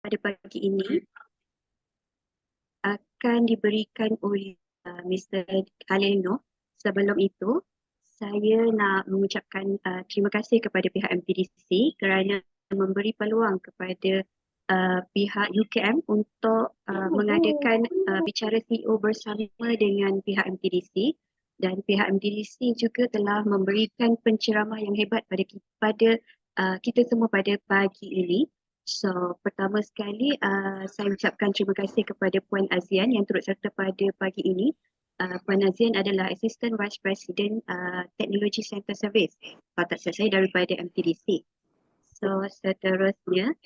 pada pagi ini akan diberikan oleh Mr. Khalil Noh. Sebelum itu, saya nak mengucapkan terima kasih kepada pihak MTDC kerana memberi peluang kepada pihak UKM untuk mengadakan bicara CEO bersama dengan pihak MTDC, dan pihak MTDC juga telah memberikan penceramah yang hebat pada kita semua pada pagi ini. So, pertama sekali saya ucapkan terima kasih kepada Puan Azian yang turut serta pada pagi ini. Puan Azian adalah Assistant Vice President Teknologi Center Service, kalau tak silap saya, daripada MTDC. So, seterusnya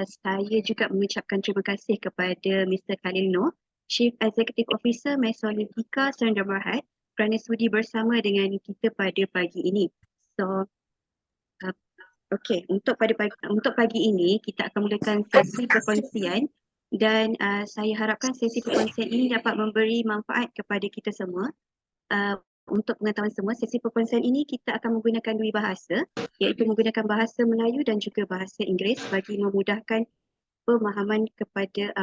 saya juga mengucapkan terima kasih kepada Mr. Khalil Noh, Chief Executive Officer Mesologika Serendam Berhad, kerana sudi bersama dengan kita pada pagi ini. So, okey, untuk pagi ini kita akan mulakan sesi perkongsian, dan saya harapkan sesi perkongsian ini dapat memberi manfaat kepada kita semua. Untuk pengetahuan semua, sesi perkongsian ini kita akan menggunakan dua bahasa, iaitu menggunakan bahasa Melayu dan juga bahasa Inggeris bagi memudahkan pemahaman kepada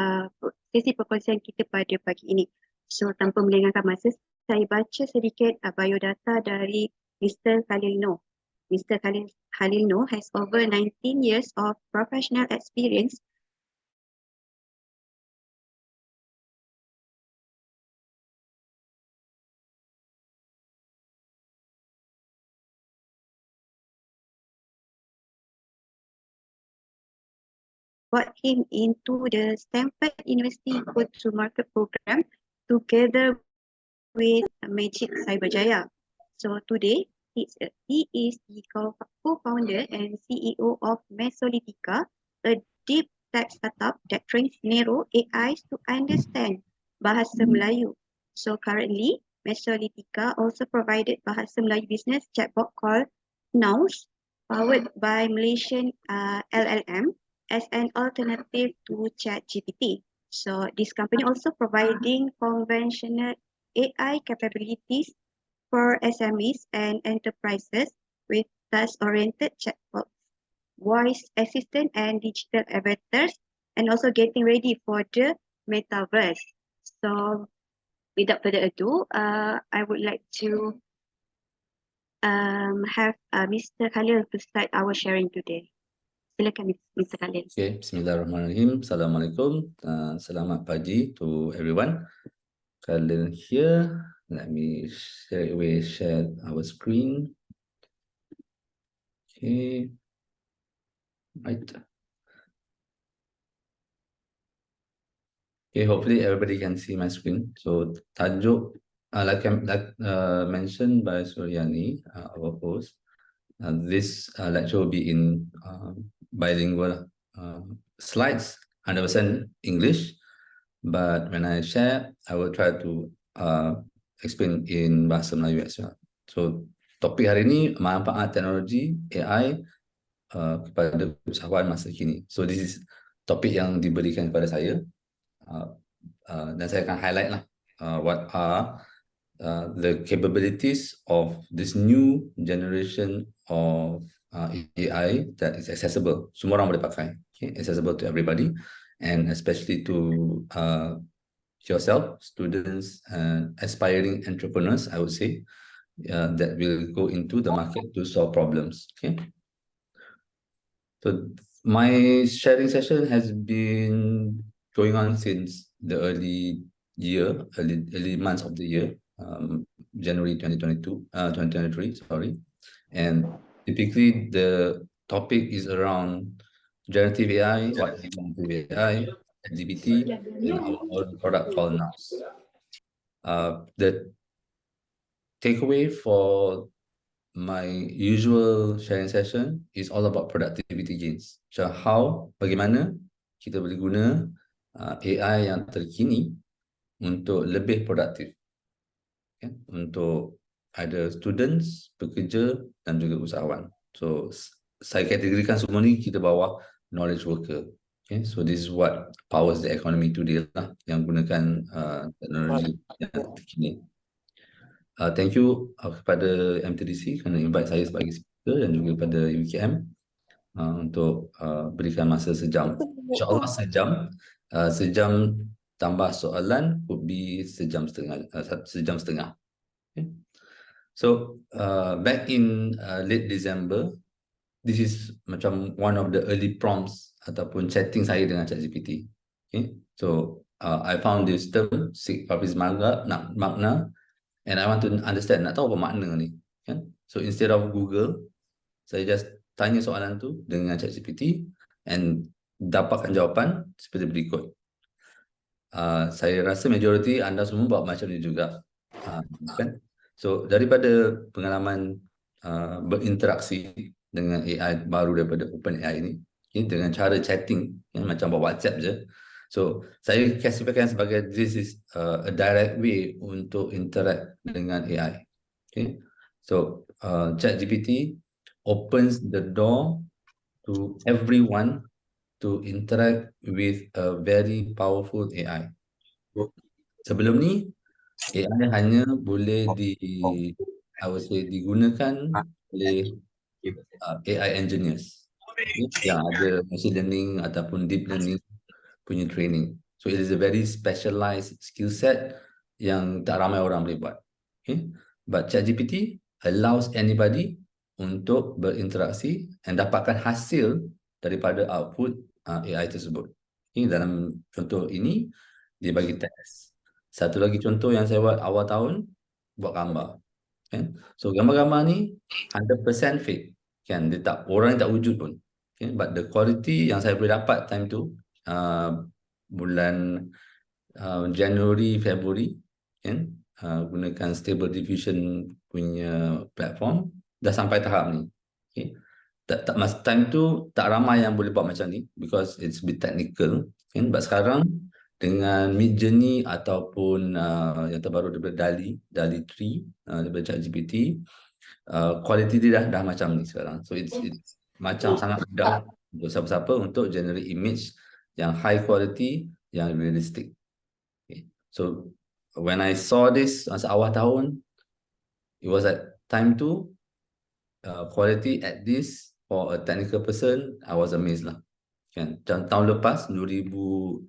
sesi perkongsian kita pada pagi ini. So, tanpa melengahkan masa, saya baca sedikit biodata dari Mr. Khalil Noh. Mr. Khalil Noh has over 19 years of professional experience brought him into the Stanford University Go-to-Market program together with Magic Cyberjaya. So today, he is the co-founder and CEO of Mesologika, a deep tech startup that trains narrow AIs to understand bahasa Melayu. So currently, Mesologika also provided bahasa Melayu business chatbot called Nows, powered by Malaysian LLM, as an alternative to ChatGPT. So this company also providing conventional AI capabilities for SMEs and enterprises with task-oriented chatbots, voice assistant and digital avatars, and also getting ready for the metaverse. So without further ado, I would like to have Mr. Khalil to start our sharing today. Silakan Mr. Khalil. Okay, Bismillahirrahmanirrahim. Assalamualaikum. Selamat pagi to everyone. Khalil here. Let me share our screen. Okay, right. Okay, hopefully everybody can see my screen. So tajuk, like mentioned by Suryani, our host, this lecture will be in bilingual slides, 100% English, but when I share, I will try to explain in bahasa Melayu as well. So topik hari ini, manfaat teknologi AI kepada usahawan masa kini. So this is topik yang diberikan kepada saya, dan saya akan highlight lah what are the capabilities of this new generation of AI that is accessible. Semua orang boleh pakai, okay? Accessible to everybody, and especially to yourself, students, and aspiring entrepreneurs, I would say, that will go into the market to solve problems. Okay. So my sharing session has been going on since the early months of the year, January 2023, sorry. And typically the topic is around generative AI, what is generative AI, LGBT, and our own product called Nows. The takeaway for my usual sharing session is all about productivity gains. So bagaimana kita boleh guna AI yang terkini untuk lebih produktif, okay? Untuk ada students, pekerja dan juga usahawan. So saya kategorikan semua ni kita bawah knowledge worker. Okay, so this is what powers the economy today lah, yang gunakan teknologi yang terkini. Thank you kepada MTDC kerana invite saya sebagai speaker dan juga kepada UKM. untuk berikan masa sejam. InsyaAllah sejam tambah soalan would be sejam setengah. Okay. So back in late December, this is macam one of the early prompts ataupun chatting saya dengan ChatGPT. Okay. So I found this term, seek purpose makna, and I want to understand, nak tahu apa makna ni. Kan? So instead of Google, saya just tanya soalan tu dengan ChatGPT and dapatkan jawapan seperti berikut. Saya rasa majoriti anda semua buat macam ni juga. Kan? So daripada pengalaman berinteraksi dengan AI baru daripada OpenAI ni, dengan cara chatting macam buat WhatsApp je. So saya classifykan sebagai this is a direct way untuk interact dengan AI. Okay. So ChatGPT opens the door to everyone to interact with a very powerful AI. Sebelum ni AI hanya boleh digunakan oleh AI engineers yang ada machine learning ataupun deep learning punya training. So it is a very specialized skill set yang tak ramai orang boleh buat. Okay? But ChatGPT allows anybody untuk berinteraksi dan dapatkan hasil daripada output AI tersebut. Okay? Dalam contoh ini, dia bagi teks. Satu lagi contoh yang saya buat awal tahun, buat gambar. Okay? So gambar-gambar ni 100% fake. Kan? Dia tak, orang tak wujud pun. Okay? But the quality yang saya boleh dapat time tu, bulan January, February, kan? Gunakan Stable Diffusion punya platform, dah sampai tahap ni. Okay? Masa time tu tak ramai yang boleh buat macam ni because it's a bit technical. Kan? But sekarang dengan Midjourney ataupun yang terbaru daripada DALL-E 3 daripada ChatGPT, quality dia dah macam ni sekarang. So it's macam sangat mudah untuk siapa-siapa untuk generate image yang high quality, yang realistic. Okay. So when I saw this masa awal tahun, it was at time tu quality at this for a technical person, I was amazed lah. Kan? Tahun lepas 2022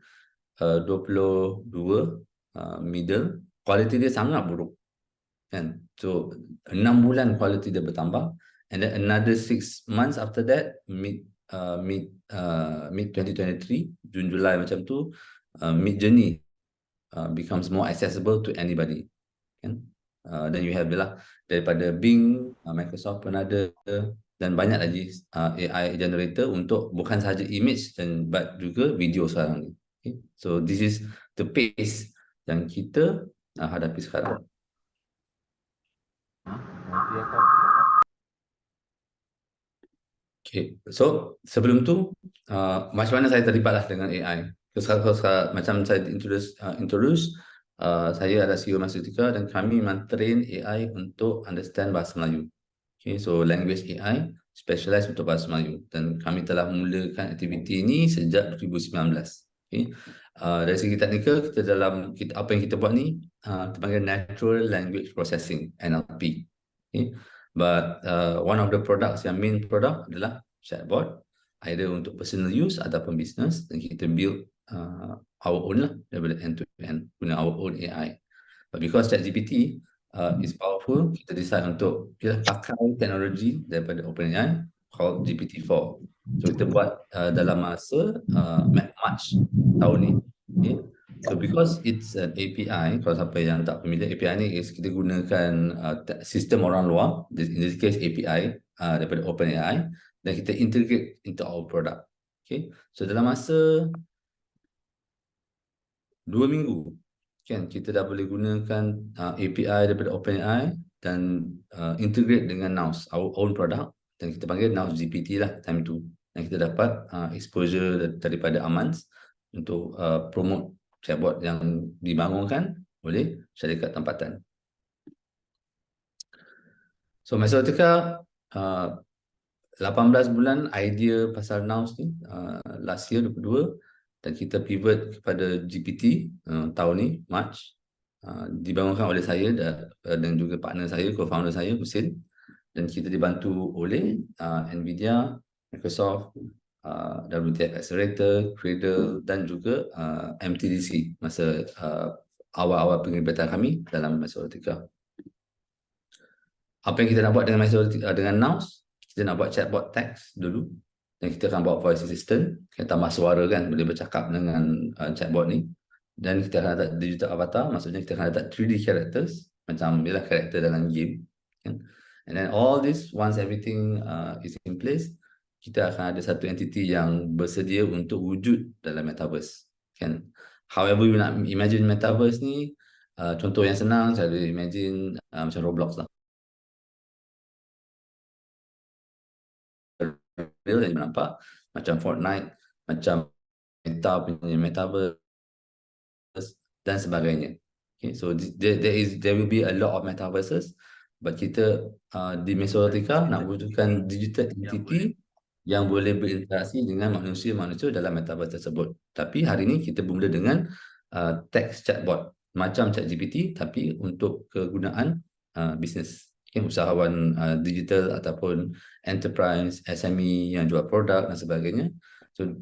middle, quality dia sangat buruk. Kan? So 6 bulan quality dia bertambah, and then another 6 months after that, mid 2023, Jun Julai macam tu, Midjourney becomes more accessible to anybody. Kan? Then you have lah daripada Bing, Microsoft pun ada, dan banyak lagi AI generator untuk bukan sahaja image but juga video sekarang ni. Okay? So this is the pace yang kita hadapi sekarang. Okay, so sebelum tu macam mana saya terlibatlah dengan AI? Macam saya introduce, saya adalah CEO Masa dan kami memang train AI untuk understand bahasa Melayu. Okay, so language AI specialized untuk bahasa Melayu, dan kami telah mulakan aktiviti ini sejak 2019. Okay. Dari segi teknikal, apa yang kita buat ni kita panggil Natural Language Processing, NLP. Okay. But one of the products, yang main product adalah chatbot, either untuk personal use ataupun business, dan kita build our own lah, daripada end to end, guna our own AI. But because ChatGPT is powerful, kita decide untuk pakai teknologi daripada OpenAI called GPT-4. So kita buat dalam masa March tahun ni. Okay. So because it's an API, kalau siapa yang tak familiar, API ni is kita gunakan sistem orang luar, in this case API daripada OpenAI, dan kita integrate into our product. Okay. So dalam masa 2 minggu, kan, kita dah boleh gunakan API daripada OpenAI dan integrate dengan Nous, our own product, dan kita panggil Nous GPT lah time tu. Dan kita dapat exposure daripada Amans untuk promote chatbot yang dibangunkan oleh syarikat tempatan. So masa ketika 18 bulan idea pasal Nous ni, last year 22, dan kita pivot kepada GPT tahun ni, March, dibangunkan oleh saya dan juga partner saya, co-founder saya, Husin, dan kita dibantu oleh NVIDIA, Microsoft, WTF Accelerator, Cradle dan juga MTDC masa awal-awal penglibatan kami dalam Mesotika. Apa yang kita nak buat dengan dengan Nows, kita nak buat chatbot text dulu dan kita akan buat voice assistant, kita tambah suara kan, boleh bercakap dengan chatbot ni, dan kita akan letak digital avatar, maksudnya kita akan letak 3D characters macam ialah karakter dalam game kan? And then all this, once everything is in place, kita akan ada satu entity yang bersedia untuk wujud dalam metaverse kan. However you nak imagine metaverse ni, contoh yang senang cara imagine macam Roblox lah, real yang nampak macam Fortnite, macam Meta punya metaverse dan sebagainya. Okay, so there will be a lot of metaverses, but kita di Mesotika nak wujudkan digital entity yang boleh berinteraksi dengan manusia-manusia dalam metaverse tersebut. Tapi hari ini kita bermula dengan text chatbot macam ChatGPT, tapi untuk kegunaan bisnes. Okay, usahawan digital ataupun enterprise, SME yang jual produk dan sebagainya. So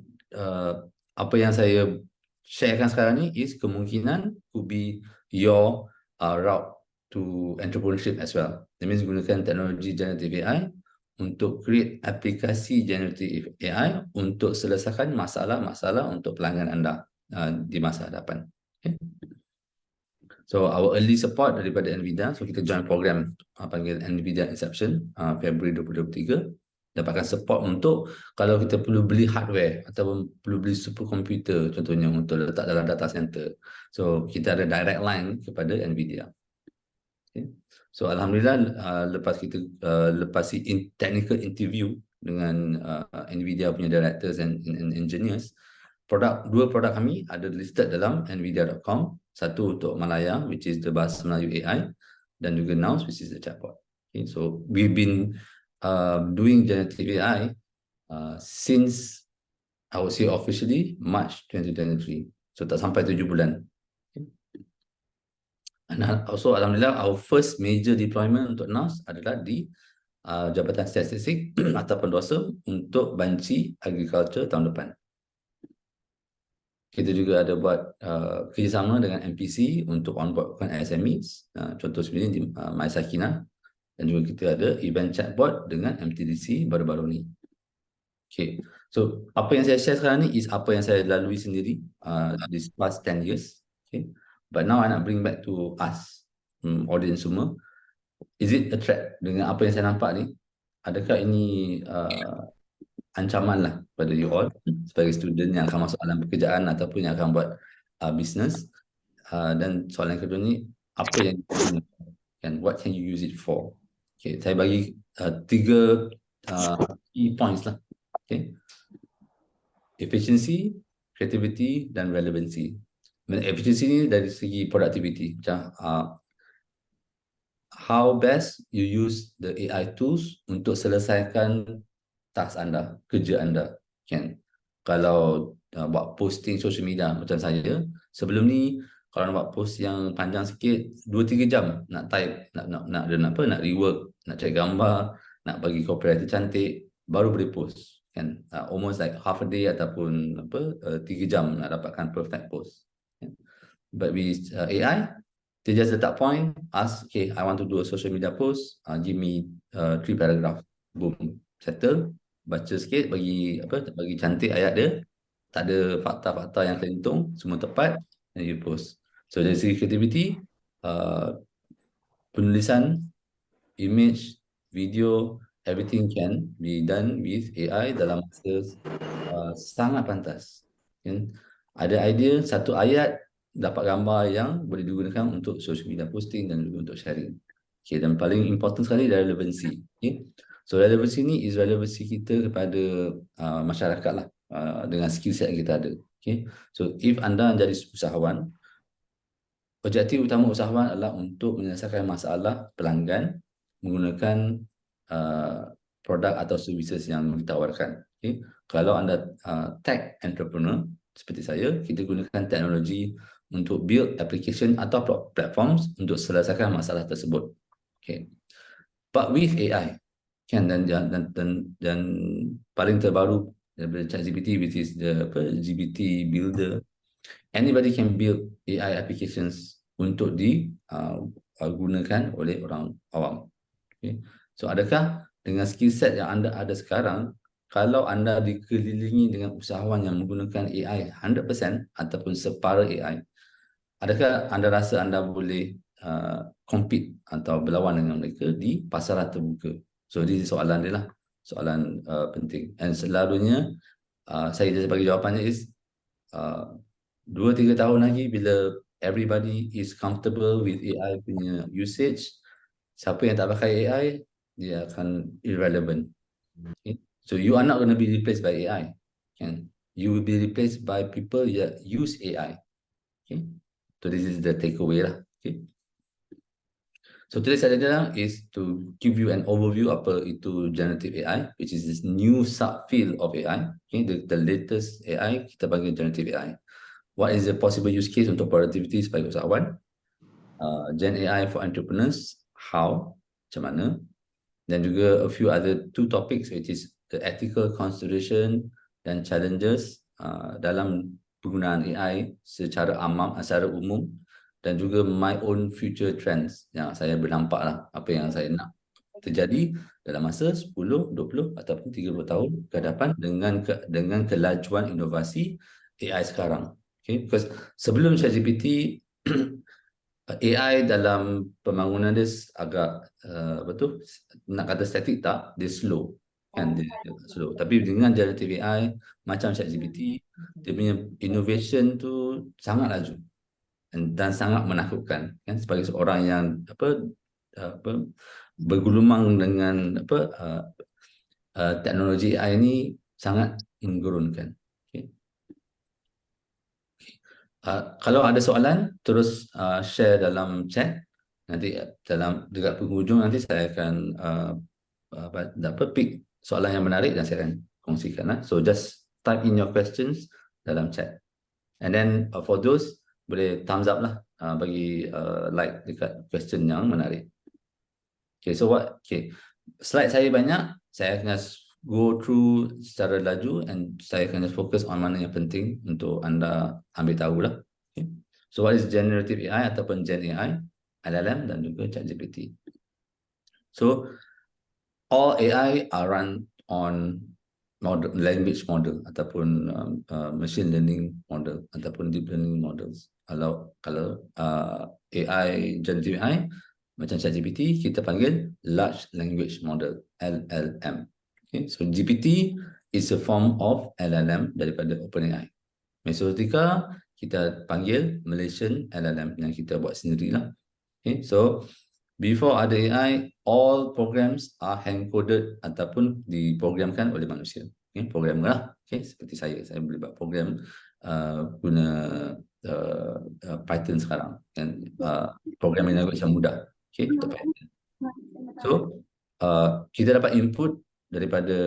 apa yang saya sharekan sekarang ni is kemungkinan could be your route to entrepreneurship as well. That means gunakan teknologi generative AI untuk create aplikasi generative AI untuk selesaikan masalah-masalah untuk pelanggan anda di masa hadapan. Okay. So our early support daripada NVIDIA, so kita join program panggil NVIDIA Inception Februari 2023, dapatkan support untuk kalau kita perlu beli hardware ataupun perlu beli superkomputer contohnya untuk letak dalam data center. So kita ada direct line kepada NVIDIA. Okay. So alhamdulillah lepas kita technical interview dengan NVIDIA punya directors and engineers, dua produk kami ada listed dalam nvidia.com, satu untuk Malaya which is the bahasa Melayu AI, dan juga Nows which is the chatbot. Okay, so we've been doing generative AI since I would say officially March 2023, so tak sampai 7 bulan. Okay. And also alhamdulillah our first major deployment untuk Nows adalah di Jabatan Statistik atau Pendosa untuk banci agriculture tahun depan. Kita juga ada buat kerjasama dengan MPC untuk onboardkan SMEs, contoh sebenarnya di Masa, Kini, dan juga kita ada event chatbot dengan MTDC baru-baru ni. Okay, so apa yang saya share sekarang ni is apa yang saya lalui sendiri this past 10 years. Okay, but now I nak bring back to us, audience semua. Is it a threat dengan apa yang saya nampak ni? Adakah ini ancaman lah pada you all sebagai student yang akan masuk dalam pekerjaan ataupun yang akan buat business, dan soalan kedua ni, apa yang and what can you use it for? Okay, saya bagi 3 key points lah. Okay, efficiency, creativity dan relevancy. Efficiency ni dari segi productivity, macam how best you use the AI tools untuk selesaikan task anda, kerja anda kan. Kalau buat posting social media macam saya, sebelum ni kalau nak buat post yang panjang sikit 2-3 jam nak type, nak rework, nak cari gambar, nak bagi copywriter cantik baru boleh post kan. Almost like half a day ataupun 3 jam nak dapatkan perfect post kan? But with AI, they just letak point, ask, okay, I want to do a social media post, give me 3 paragraph, boom, settle, baca sikit, bagi cantik ayat dia, tak ada fakta-fakta yang kelentung, semua tepat, and you post. So dari segi creativity, penulisan, image, video, everything can be done with AI dalam masa sangat pantas. Kan? Ada idea, satu ayat dapat gambar yang boleh digunakan untuk social media posting dan juga untuk sharing. Okay, dan paling important sekali relevancy. Okay? So relevancy ni is relevancy kita kepada masyarakat lah, dengan skill set yang kita ada. Okay? So if anda menjadi usahawan, objektif utama usahawan adalah untuk menyelesaikan masalah pelanggan menggunakan produk atau services yang ditawarkan. Okay? Kalau anda tech entrepreneur seperti saya, kita gunakan teknologi untuk build application atau platforms untuk selesaikan masalah tersebut. Okay. But with AI, kan, dan paling terbaru daripada ChatGPT, which is the GPT builder. Anybody can build AI applications untuk digunakan oleh orang awam. Okay. So adakah dengan skill set yang anda ada sekarang, kalau anda dikelilingi dengan usahawan yang menggunakan AI 100% ataupun separa AI, adakah anda rasa anda boleh compete atau berlawan dengan mereka di pasaran terbuka? So ini soalan dia lah, soalan penting. Dan selalunya saya just bagi jawapannya is 2-3 tahun lagi bila everybody is comfortable with AI punya usage, siapa yang tak pakai AI dia akan irrelevant. Okay? So you are not going to be replaced by AI, kan? You will be replaced by people that use AI. Okay? So this is the takeaway lah. Okay? So today's agenda is to give you an overview apa itu generative AI, which is this new subfield of AI. Okay? The latest AI kita panggil generative AI. What is the possible use case untuk productivity sebagai usahawan? Gen AI for entrepreneurs, how, macam mana? Dan juga a few other 2 topics, which is the ethical consideration dan challenges dalam penggunaan AI secara umum, dan juga my own future trends yang saya bernampak lah, apa yang saya nak terjadi dalam masa 10, 20 ataupun 30 tahun ke hadapan dengan kelajuan inovasi AI sekarang. Okay? Because sebelum ChatGPT AI dalam pembangunan dia agak nak kata statik tak, dia slow kan, dia slow. Tapi dengan generative AI macam ChatGPT, dia punya innovation tu sangat laju dan sangat menakutkan kan, sebagai seorang yang bergulumang dengan teknologi AI ni sangat menggurunkan. Okay. Kalau ada soalan, terus share dalam chat. Nanti dekat penghujung nanti saya akan pick soalan yang menarik dan saya akan kongsikan. So just type in your questions dalam chat. And then for those, boleh thumbs up lah, bagi like dekat question yang menarik. Okay, so slide saya banyak, saya akan go through secara laju and saya akan fokus on mana yang penting untuk anda ambil tahu lah. Okay. So what is generative AI ataupun Gen AI, LLM dan juga ChatGPT. So all AI are run on language model ataupun machine learning model ataupun deep learning models. Kalau AI, generative AI macam ChatGPT, kita panggil large language model, LLM. Okay, so GPT is a form of LLM daripada OpenAI. Mesotika kita panggil Malaysian LLM yang kita buat sendirilah. Okay, so before ada AI, all programs are hand-coded ataupun diprogramkan oleh manusia. Okay, programmer lah. Okay, seperti saya boleh buat program guna Python sekarang. Dan programming language yang mudah. Okay, untuk Python. So, kita dapat input daripada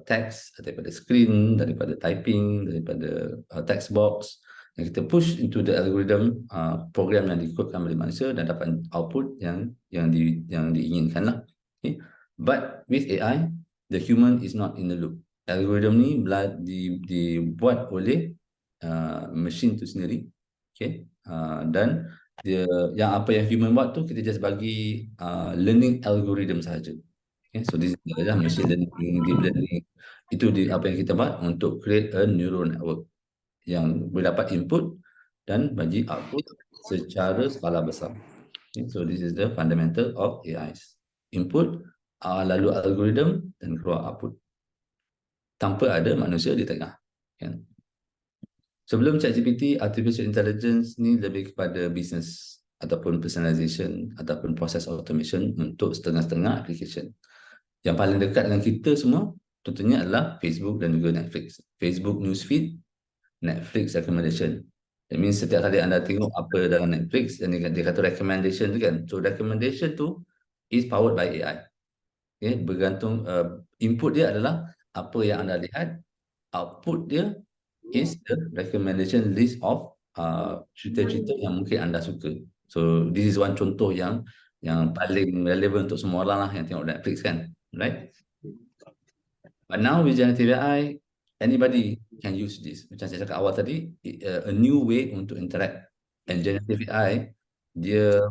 text, daripada screen, daripada typing, daripada text box, dan kita push into the algorithm, program yang dikodkan oleh manusia dan dapat output yang diinginkan lah. Okay. But with AI, the human is not in the loop. Algorithm ni dibuat oleh machine tu sendiri. Okay. Dan yang apa yang human buat tu kita just bagi learning algorithm sahaja. Okay, so this adalah machine learning, deep learning. Itu apa yang kita buat untuk create a neural network yang boleh dapat input dan bagi output secara skala besar. Okay, so this is the fundamental of AIs. Input, lalu algorithm dan keluar output. Tanpa ada manusia di tengah. Okay. Sebelum ChatGPT, artificial intelligence ni lebih kepada business ataupun personalization ataupun process automation untuk setengah-setengah application. Yang paling dekat dengan kita semua tentunya adalah Facebook dan juga Netflix. Facebook newsfeed, Netflix recommendation. That means setiap kali anda tengok apa dalam Netflix dan dia kata recommendation tu kan. So recommendation tu is powered by AI. Okay, bergantung input dia adalah apa yang anda lihat, output dia is the recommendation list of cerita-cerita yang mungkin anda suka. So this is one contoh yang paling relevan untuk semua orang lah yang tengok Netflix kan. right? But now with generative AI, anybody can use this. Macam saya cakap awal tadi, a new way untuk interact. And generative AI, dia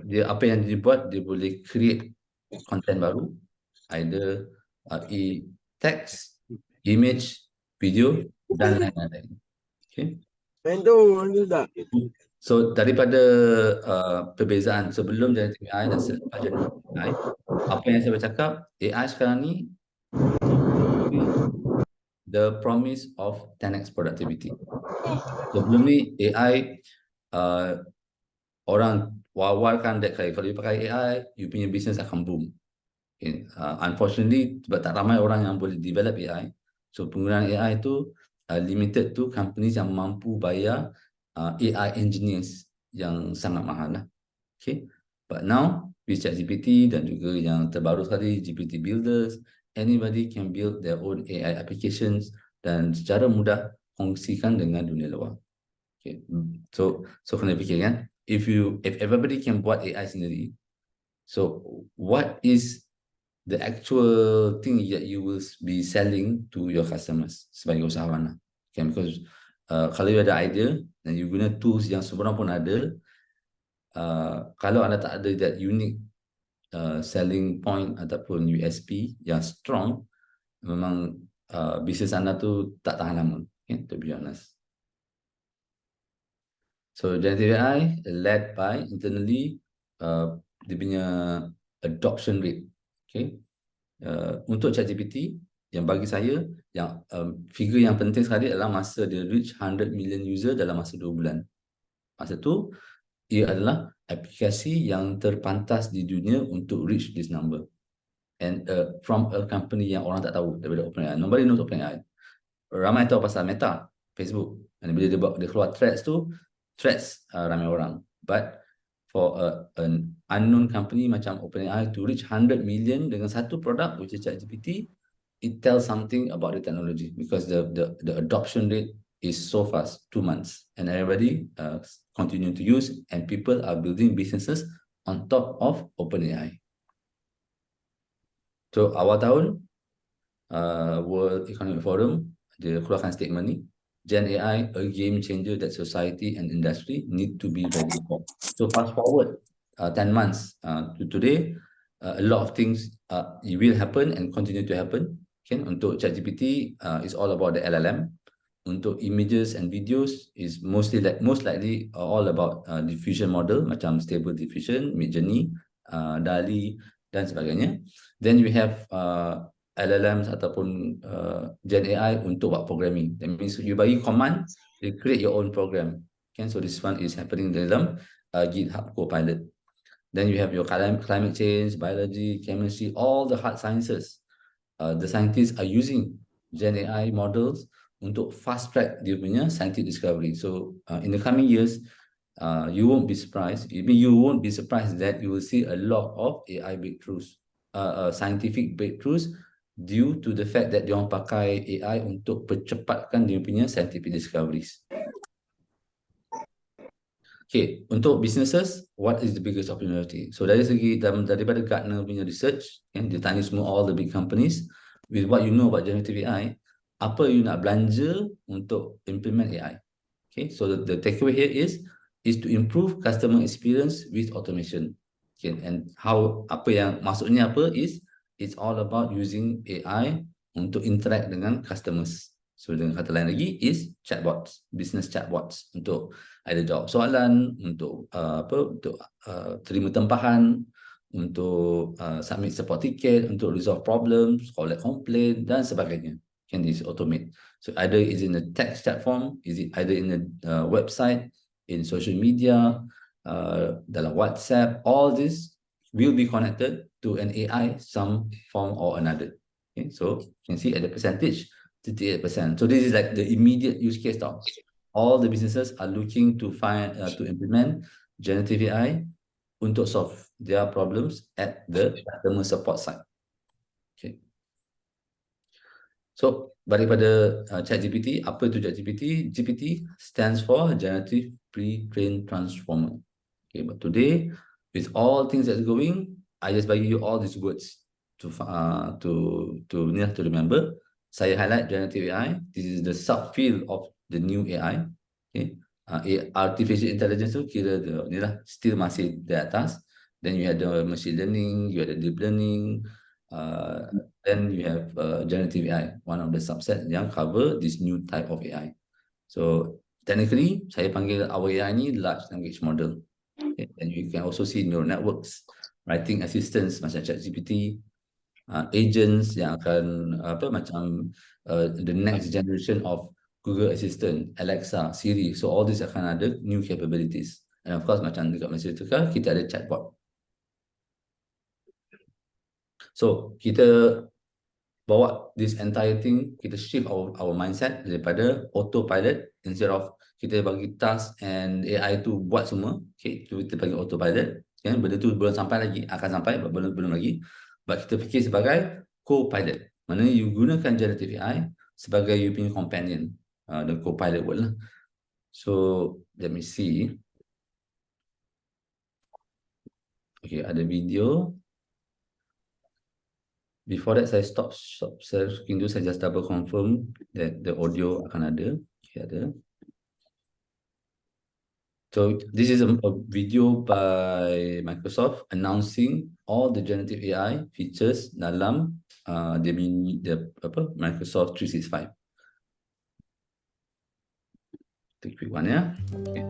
dia apa yang dia buat, dia boleh create content baru, either text, image, video, dan lain-lain. Okay. So daripada perbezaan sebelum generative AI dan selepas generative AI, apa yang saya bercakap, AI sekarang ni the promise of 10x productivity. Sebelum ni AI orang wawarkan that kalau you pakai AI, you punya business akan boom. Okay. Unfortunately, sebab tak ramai orang yang boleh develop AI, so penggunaan AI tu limited to companies yang mampu bayar AI engineers yang sangat mahal lah. Okay. But now with ChatGPT dan juga yang terbaru sekali GPT builders, anybody can build their own AI applications dan secara mudah kongsikan dengan dunia luar. Okay. So kena fikir kan, if everybody can buat AI sendiri, so what is the actual thing that you will be selling to your customers sebagai usahawan lah. Okay, because kalau you ada idea dan you guna tools yang sebenarnya pun ada, kalau anda tak ada that unique selling point ataupun USP yang strong, memang bisnes anda tu tak tahan lama, okay, to be honest. So generative AI led by internally dia punya adoption rate, okay. Untuk ChatGPT, yang bagi saya yang figure yang penting sekali adalah masa dia reach 100 million user dalam masa 2 bulan. Masa tu ia adalah aplikasi yang terpantas di dunia untuk reach this number, and from a company yang orang tak tahu daripada OpenAI. Nobody knows OpenAI. Ramai tahu pasal Meta, Facebook, dan bila dia keluar threads tu, ramai orang, but for an unknown company macam OpenAI to reach 100 million dengan satu produk which is ChatGPT, it tells something about the technology, because the adoption rate is so fast, 2 months, and everybody continue to use, and people are building businesses on top of OpenAI. So awal tahun World Economic Forum dia keluarkan statement ni, Gen AI a game changer that society and industry need to be ready for. So fast forward 10 months to today, a lot of things will happen and continue to happen. Okay, untuk ChatGPT is all about the LLM. Untuk images and videos is most likely all about diffusion model macam Stable Diffusion, Midjourney, DALL-E dan sebagainya. Then we have LLMs ataupun Gen AI untuk buat programming. That means you bagi command, you create your own program. Okay, so this one is happening dalam GitHub Copilot. Then you have your climate change, biology, chemistry, all the hard sciences. The scientists are using Gen AI models untuk fast track dia punya scientific discovery. So in the coming years, you won't be surprised. You won't be surprised that you will see a lot of AI breakthroughs, scientific breakthroughs, due to the fact that diorang pakai AI untuk percepatkan dia punya scientific discoveries. Okay, untuk businesses, what is the biggest opportunity? So dari segi daripada Gartner punya research, dia tanya semua all the big companies, with what you know about generative AI, apa you nak belanja untuk implement AI? Okay, so the takeaway here is to improve customer experience with automation. Okay, and apa yang maksudnya apa is, it's all about using AI untuk interact dengan customers. So dengan kata lain lagi is chatbots, business chatbots, untuk ada jawab soalan, untuk terima tempahan, untuk submit support ticket, untuk resolve problems, collect complaint dan sebagainya. Can this automate? So either is in a text chat form, is it either in a website, in social media, dalam WhatsApp, all this will be connected to an AI some form or another. Okay, so you can see at the percentage, 38%. So this is like the immediate use case now. All the businesses are looking to implement generative AI untuk solve their problems at the customer support side. Okay. So daripada ChatGPT, apa itu ChatGPT? GPT stands for Generative Pre-trained Transformer. Okay, but today with all things that's going, I just bagi you all these words. to remember. Saya highlight generative AI. This is the subfield of the new AI. Okay. Artificial intelligence tu kira ni lah, still masih di atas. Then you have the machine learning, you have the deep learning, then you have generative AI, one of the subset yang cover this new type of AI. So technically, saya panggil our AI ni large language model. Okay. And you can also see neural networks, writing assistants macam ChatGPT, agents yang akan macam the next generation of Google Assistant, Alexa, Siri. So all these akan ada new capabilities. And of course macam dekat Malaysia tu kan kita ada chatbot. So kita bawa this entire thing, kita shift our mindset daripada autopilot, instead of kita bagi task and AI tu buat semua, okay, kita bagi autopilot, kan, benda tu belum sampai lagi, akan sampai, belum lagi, but kita fikir sebagai co-pilot, mana you gunakan generative AI sebagai you punya companion, the co-pilot word lah. So let me see, okay, ada video. Before that, saya stop sharing tu, saya just double confirm that the audio akan ada. Okay, ada. So this is a video by Microsoft announcing all the generative AI features dalam the Microsoft 365. Take a quick one ya. Okay.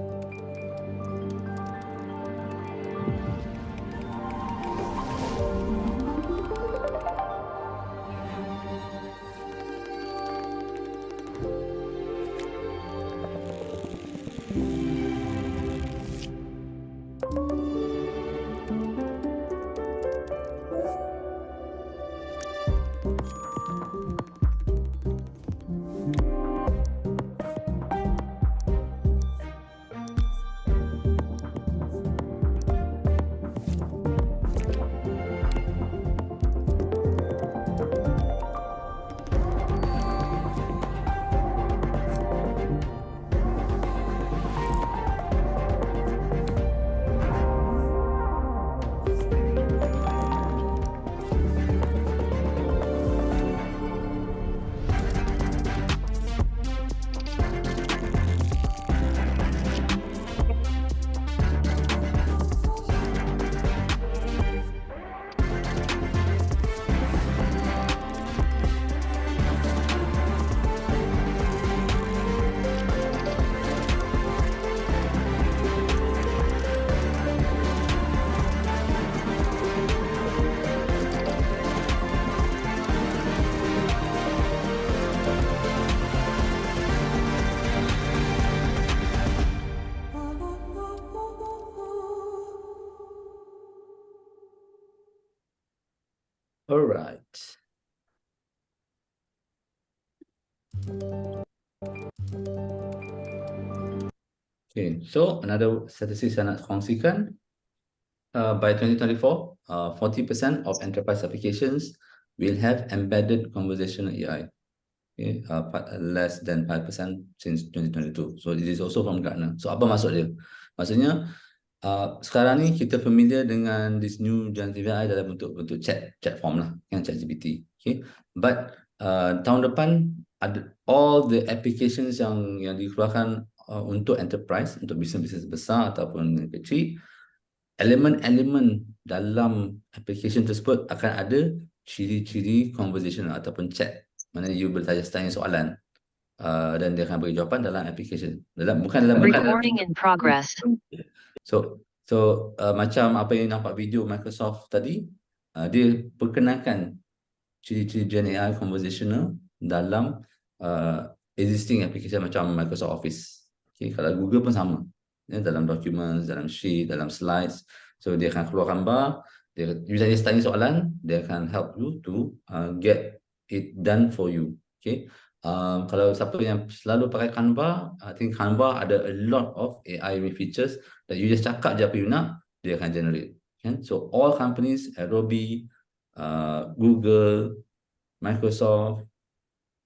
All right. Okay, so another statistic saya nak kongsikan. By 2024, 40% of enterprise applications will have embedded conversational AI. Okay, less than 5% since 2022. So it is also from Gartner. So apa maksud dia? Maksudnya sekarang ni kita familiar dengan this new generative AI dalam bentuk chat form lah, yang ChatGPT. Okay, but tahun depan ada all the applications yang dikeluarkan untuk enterprise, untuk bisnes besar ataupun kecil, elemen-elemen dalam application tersebut akan ada ciri-ciri conversational ataupun chat, mana you bertanya soalan dan dia akan beri jawapan dalam application, bukan dalam recording in progress. So macam apa yang nampak video Microsoft tadi, dia perkenalkan ciri-ciri Gen AI conversational dalam existing application macam Microsoft Office. Okay, kalau Google pun sama, ya, dalam documents, dalam sheet, dalam slides. So dia akan keluar gambar, you just tanya soalan, dia akan help you to get it done for you. Okay. Kalau siapa yang selalu pakai Canva, I think Canva ada a lot of AI features that you just cakap je apa you nak, dia akan generate. Okay? So all companies, Adobe, Google, Microsoft,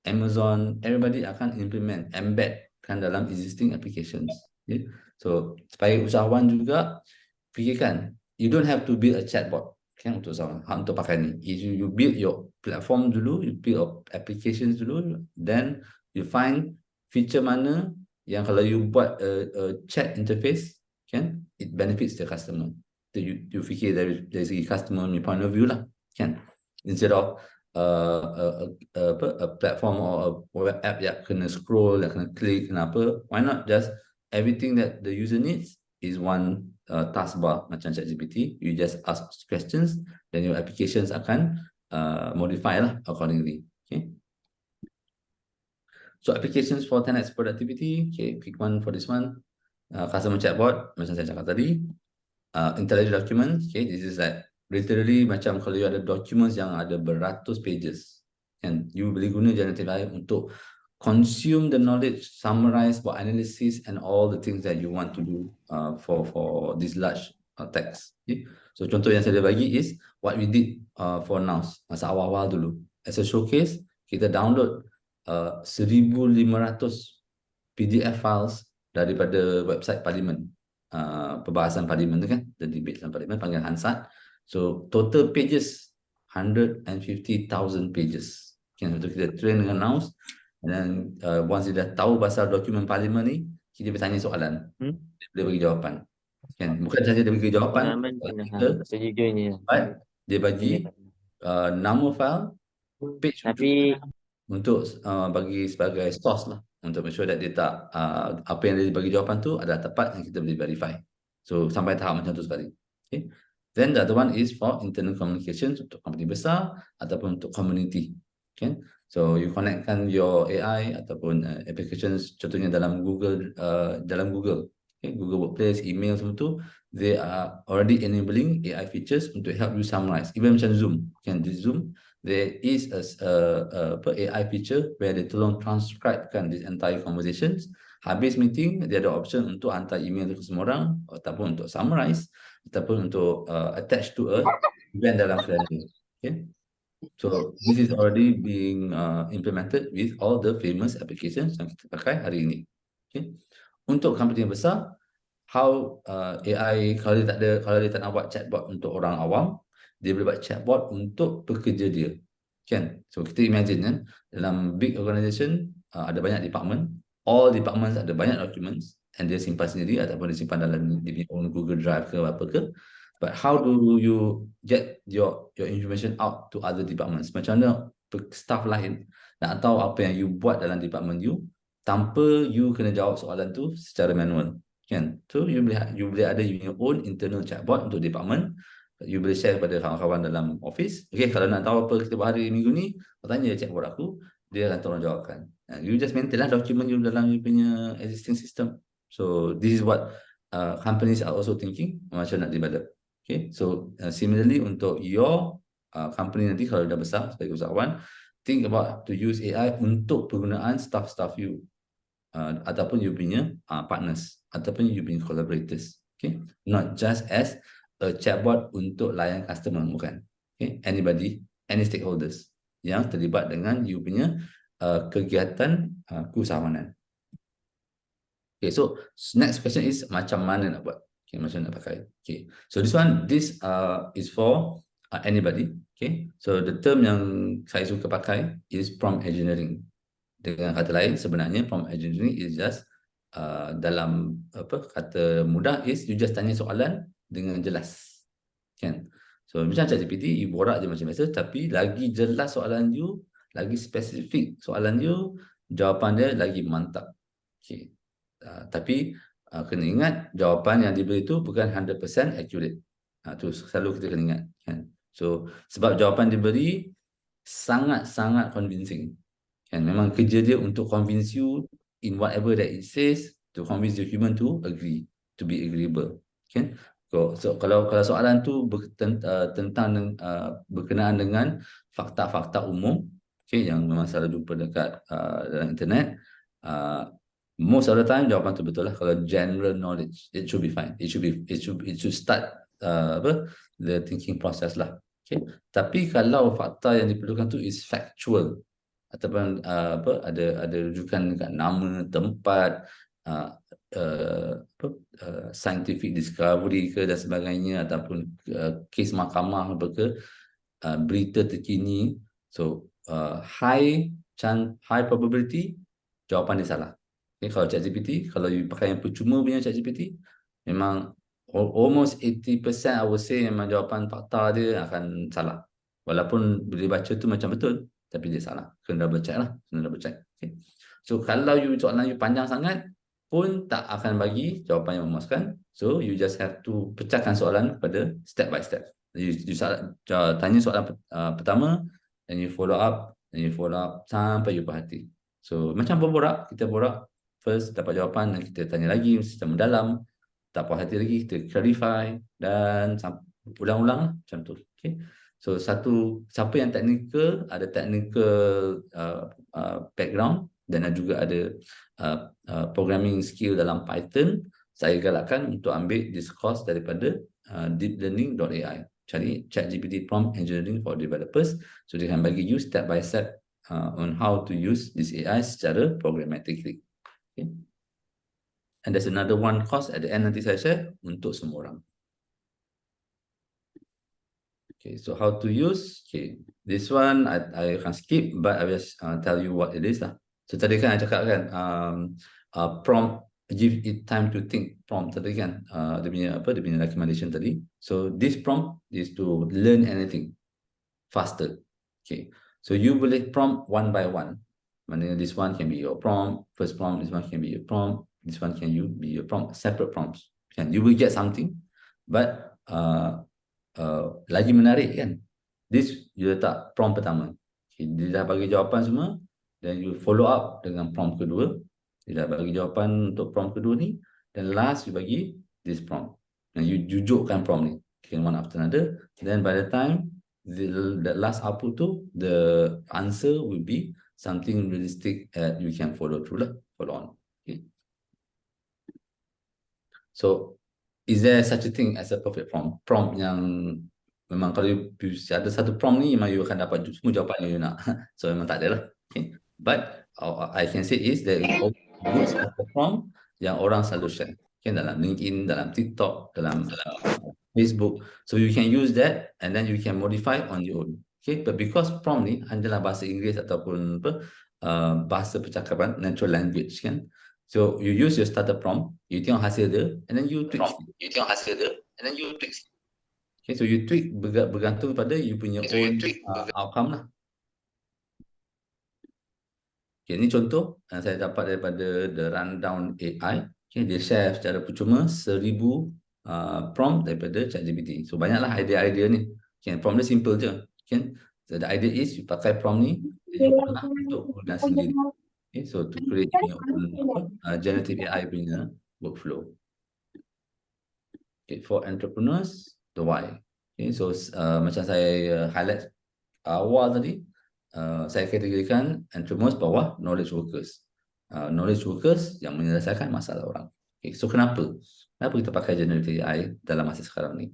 Amazon, everybody akan embed kan dalam existing applications. Okay? So supaya usahawan juga fikirkan, you don't have to build a chatbot. kan, untuk usahawan, untuk pakai ni. You build your platform dulu, you build your applications dulu, then you find feature mana yang kalau you buat a chat interface, kan, it benefits the customer. So you fikir dari segi customer punya point of view lah, kan, instead of a platform or a web app yang kena scroll, yang kena klik, kenapa, why not just everything that the user needs is one taskbar macam ChatGPT. You just ask questions, then your applications akan modify lah accordingly. Okay. So applications for 10x productivity. Okay, pick one for this one. Customer chatbot, macam saya cakap tadi. Intelligent documents. Okay, this is like literally macam kalau you ada documents yang ada beratus pages, and you boleh guna generative AI untuk consume the knowledge, summarize, buat analysis, and all the things that you want to do for this large text. Okay? So contoh yang saya bagi is what we did for now, masa awal-awal dulu. As a showcase, kita download 1,500 PDF files daripada website Parlimen, perbahasan Parlimen tu kan, the debate dalam Parlimen panggil Hansat. So total pages 150,000 pages. Okay, so kita train dengan Nous. And then once dia dah tahu pasal dokumen Parlimen ni, kita bertanya soalan, dia boleh bagi jawapan. Kan? Bukan sahaja dia bagi jawapan, dia bagi nama file, page untuk bagi sebagai source lah, untuk make sure that dia tak apa yang dia bagi jawapan tu adalah tepat yang kita boleh verify. So sampai tahap macam tu sekali. Okay. Then the other one is for internal communications untuk company besar ataupun untuk community. Okay. So you connectkan your AI ataupun applications, contohnya dalam Google, okay, Google Workplace, email semua tu, they are already enabling AI features untuk help you summarize. Even macam Zoom, kan, di Zoom there is a AI feature where they tolong transcribekan this entire conversations. Habis meeting, dia ada option untuk hantar email ke semua orang, ataupun untuk summarize, ataupun untuk attach to a event dalam calendar. Okay. So this is already being implemented with all the famous applications yang kita pakai hari ini. Okay. Untuk company yang besar, how AI, kalau dia tak nak buat chatbot untuk orang awam, dia boleh buat chatbot untuk pekerja dia, kan? So kita imagine kan, dalam big organization ada banyak department, all departments ada banyak documents, and dia simpan sendiri ataupun dia simpan dalam dia own Google Drive ke apa ke. But how do you get your information out to other departments? Macam mana staff lain nak tahu apa yang you buat dalam department you tanpa you kena jawab soalan tu secara manual, kan? So you boleh ada your own internal chatbot untuk department. You boleh share kepada kawan-kawan dalam office. Okay, kalau nak tahu apa kita buat hari minggu ni, tanya chatbot aku, dia akan tolong jawabkan. You just maintain lah dokumen you dalam you punya existing system. So this is what companies are also thinking, macam nak develop. Okay, so similarly untuk your company nanti kalau dah besar sebagai usahawan, think about to use AI untuk penggunaan staff you, ataupun you punya partners, ataupun you punya collaborators. Okay, not just as a chatbot untuk layan customer, bukan. Okay, anybody, any stakeholders yang terlibat dengan you punya kegiatan keusahawanan. Okay, so next question is macam mana nak buat? Okay, macam nak pakai. Okay, so this is for anybody. Okay, so the term yang saya suka pakai is prompt engineering. Dengan kata lain, sebenarnya prompt engineering is just dalam apa kata mudah is you just tanya soalan dengan jelas, kan? So macam ChatGPT, you borak je macam biasa, tapi lagi jelas soalan you, lagi spesifik soalan you, jawapan dia lagi mantap. Okay. Tapi kena ingat jawapan yang diberi itu bukan 100% accurate. Tu selalu kita kena ingat, kan? So sebab jawapan diberi sangat-sangat convincing, kan? Memang kerja dia untuk convince you in whatever that it says, to convince the human to agree, to be agreeable, kan? So kalau soalan tu tentang berkenaan dengan fakta-fakta umum, okay, yang memang selalu jumpa dekat dalam internet, most of the time jawapan tu betul lah. Kalau general knowledge, it should be fine. It should start the thinking process lah. Okay. Tapi kalau fakta yang diperlukan tu is factual, ataupun ada rujukan dekat nama, tempat, scientific discovery ke dan sebagainya, ataupun kes mahkamah ke, berita terkini. So high probability jawapan dia salah. Okay, kalau ChatGPT, kalau you pakai yang percuma punya ChatGPT, memang almost 80% I would say memang jawapan fakta dia akan salah. Walaupun bila baca tu macam betul, tapi dia salah. Kena double check lah. Kena double check. Okay. So kalau soalan you panjang sangat pun tak akan bagi jawapan yang memuaskan. So you just have to pecahkan soalan kepada step by step. You tanya soalan pertama, and you follow up, sampai you berhati. So macam berborak, kita borak, first dapat jawapan dan kita tanya lagi secara mendalam, tak puas hati lagi, kita clarify dan ulang-ulang lah, macam tu. Okay. So siapa yang technical, ada technical background dan juga ada programming skill dalam Python, saya galakkan untuk ambil this course daripada deeplearning.ai. Cari ChatGPT Prompt Engineering for Developers, so dia akan bagi you step by step on how to use this AI secara programmatically. Okay. And there's another one course at the end nanti saya share untuk semua orang. Okay, so how to use? Okay, this one I akan skip, but I will tell you what it is lah. So tadi kan I cakap kan, prompt, give it time to think. Prompt tadi kan, dia punya recommendation tadi. So this prompt is to learn anything faster. Okay, so you boleh prompt one by one. Maknanya this one can be your prompt, first prompt. This one can be your prompt. This one can be your prompt. Separate prompts. And you will get something, but lagi menarik kan, this you letak prompt pertama, okay, dia dah bagi jawapan semua, then you follow up dengan prompt kedua, dia dah bagi jawapan untuk prompt kedua ni, dan last you bagi this prompt, dan you jujukkan prompt ni, okay, one after another. Then by the time the last output tu, the answer will be something realistic that you can follow through lah, follow on. Okay. So is there such a thing as a perfect prompt? Prompt yang memang kalau you ada satu prompt ni, memang you akan dapat semua jawapan yang you nak. So memang tak ada lah. Okay. But I can say is there is good sample prompt yang orang selalu share. Okay, dalam LinkedIn, dalam TikTok, dalam Facebook. So you can use that and then you can modify on your own. Okay, but because prompt ni hanyalah bahasa Inggeris ataupun bahasa percakapan, natural language kan. So you use your starter prompt, you tengok hasil dia, and then you tweak. Okay, so you tweak bergantung pada you punya own outcome lah. Okay, ini contoh yang saya dapat daripada The Rundown AI. Okay, dia share secara percuma 1000 prompt daripada ChatGPT. So banyaklah idea-idea ni. Okay, prompt dia simple je. Okay, so the idea is you pakai prompt ni, dia juga untuk guna sendiri. Okay, so to create your own generative AI punya workflow. Okay, for entrepreneurs, the why. Okay, so macam saya highlight awal tadi, saya kategorikan entrepreneurs bawah knowledge workers. Knowledge workers yang menyelesaikan masalah orang. Okay, so kenapa kita pakai generative AI dalam masa sekarang ni?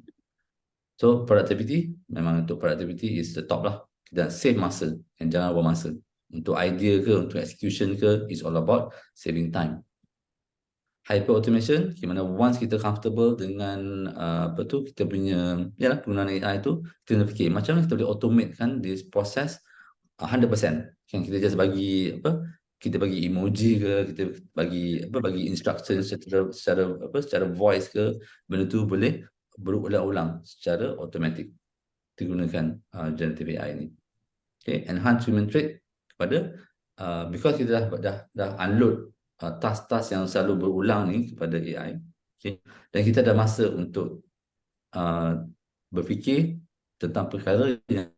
So productivity, memang untuk productivity is the top lah. Dan save masa, and jangan buang masa. Untuk idea ke, untuk execution ke, it's all about saving time. Hyper automation, di mana once kita comfortable dengan kita punya penggunaan AI tu, kita nak fikir macam mana kita boleh automate kan this process 100%. Kan kita just bagi kita bagi emoji ke, kita bagi instruction secara voice ke, benda tu boleh berulang-ulang secara automatic digunakan generative AI ni. Okay, enhance human trait kepada because kita dah unload task-task yang selalu berulang ni kepada AI, okay, dan kita ada masa untuk berfikir tentang perkara yang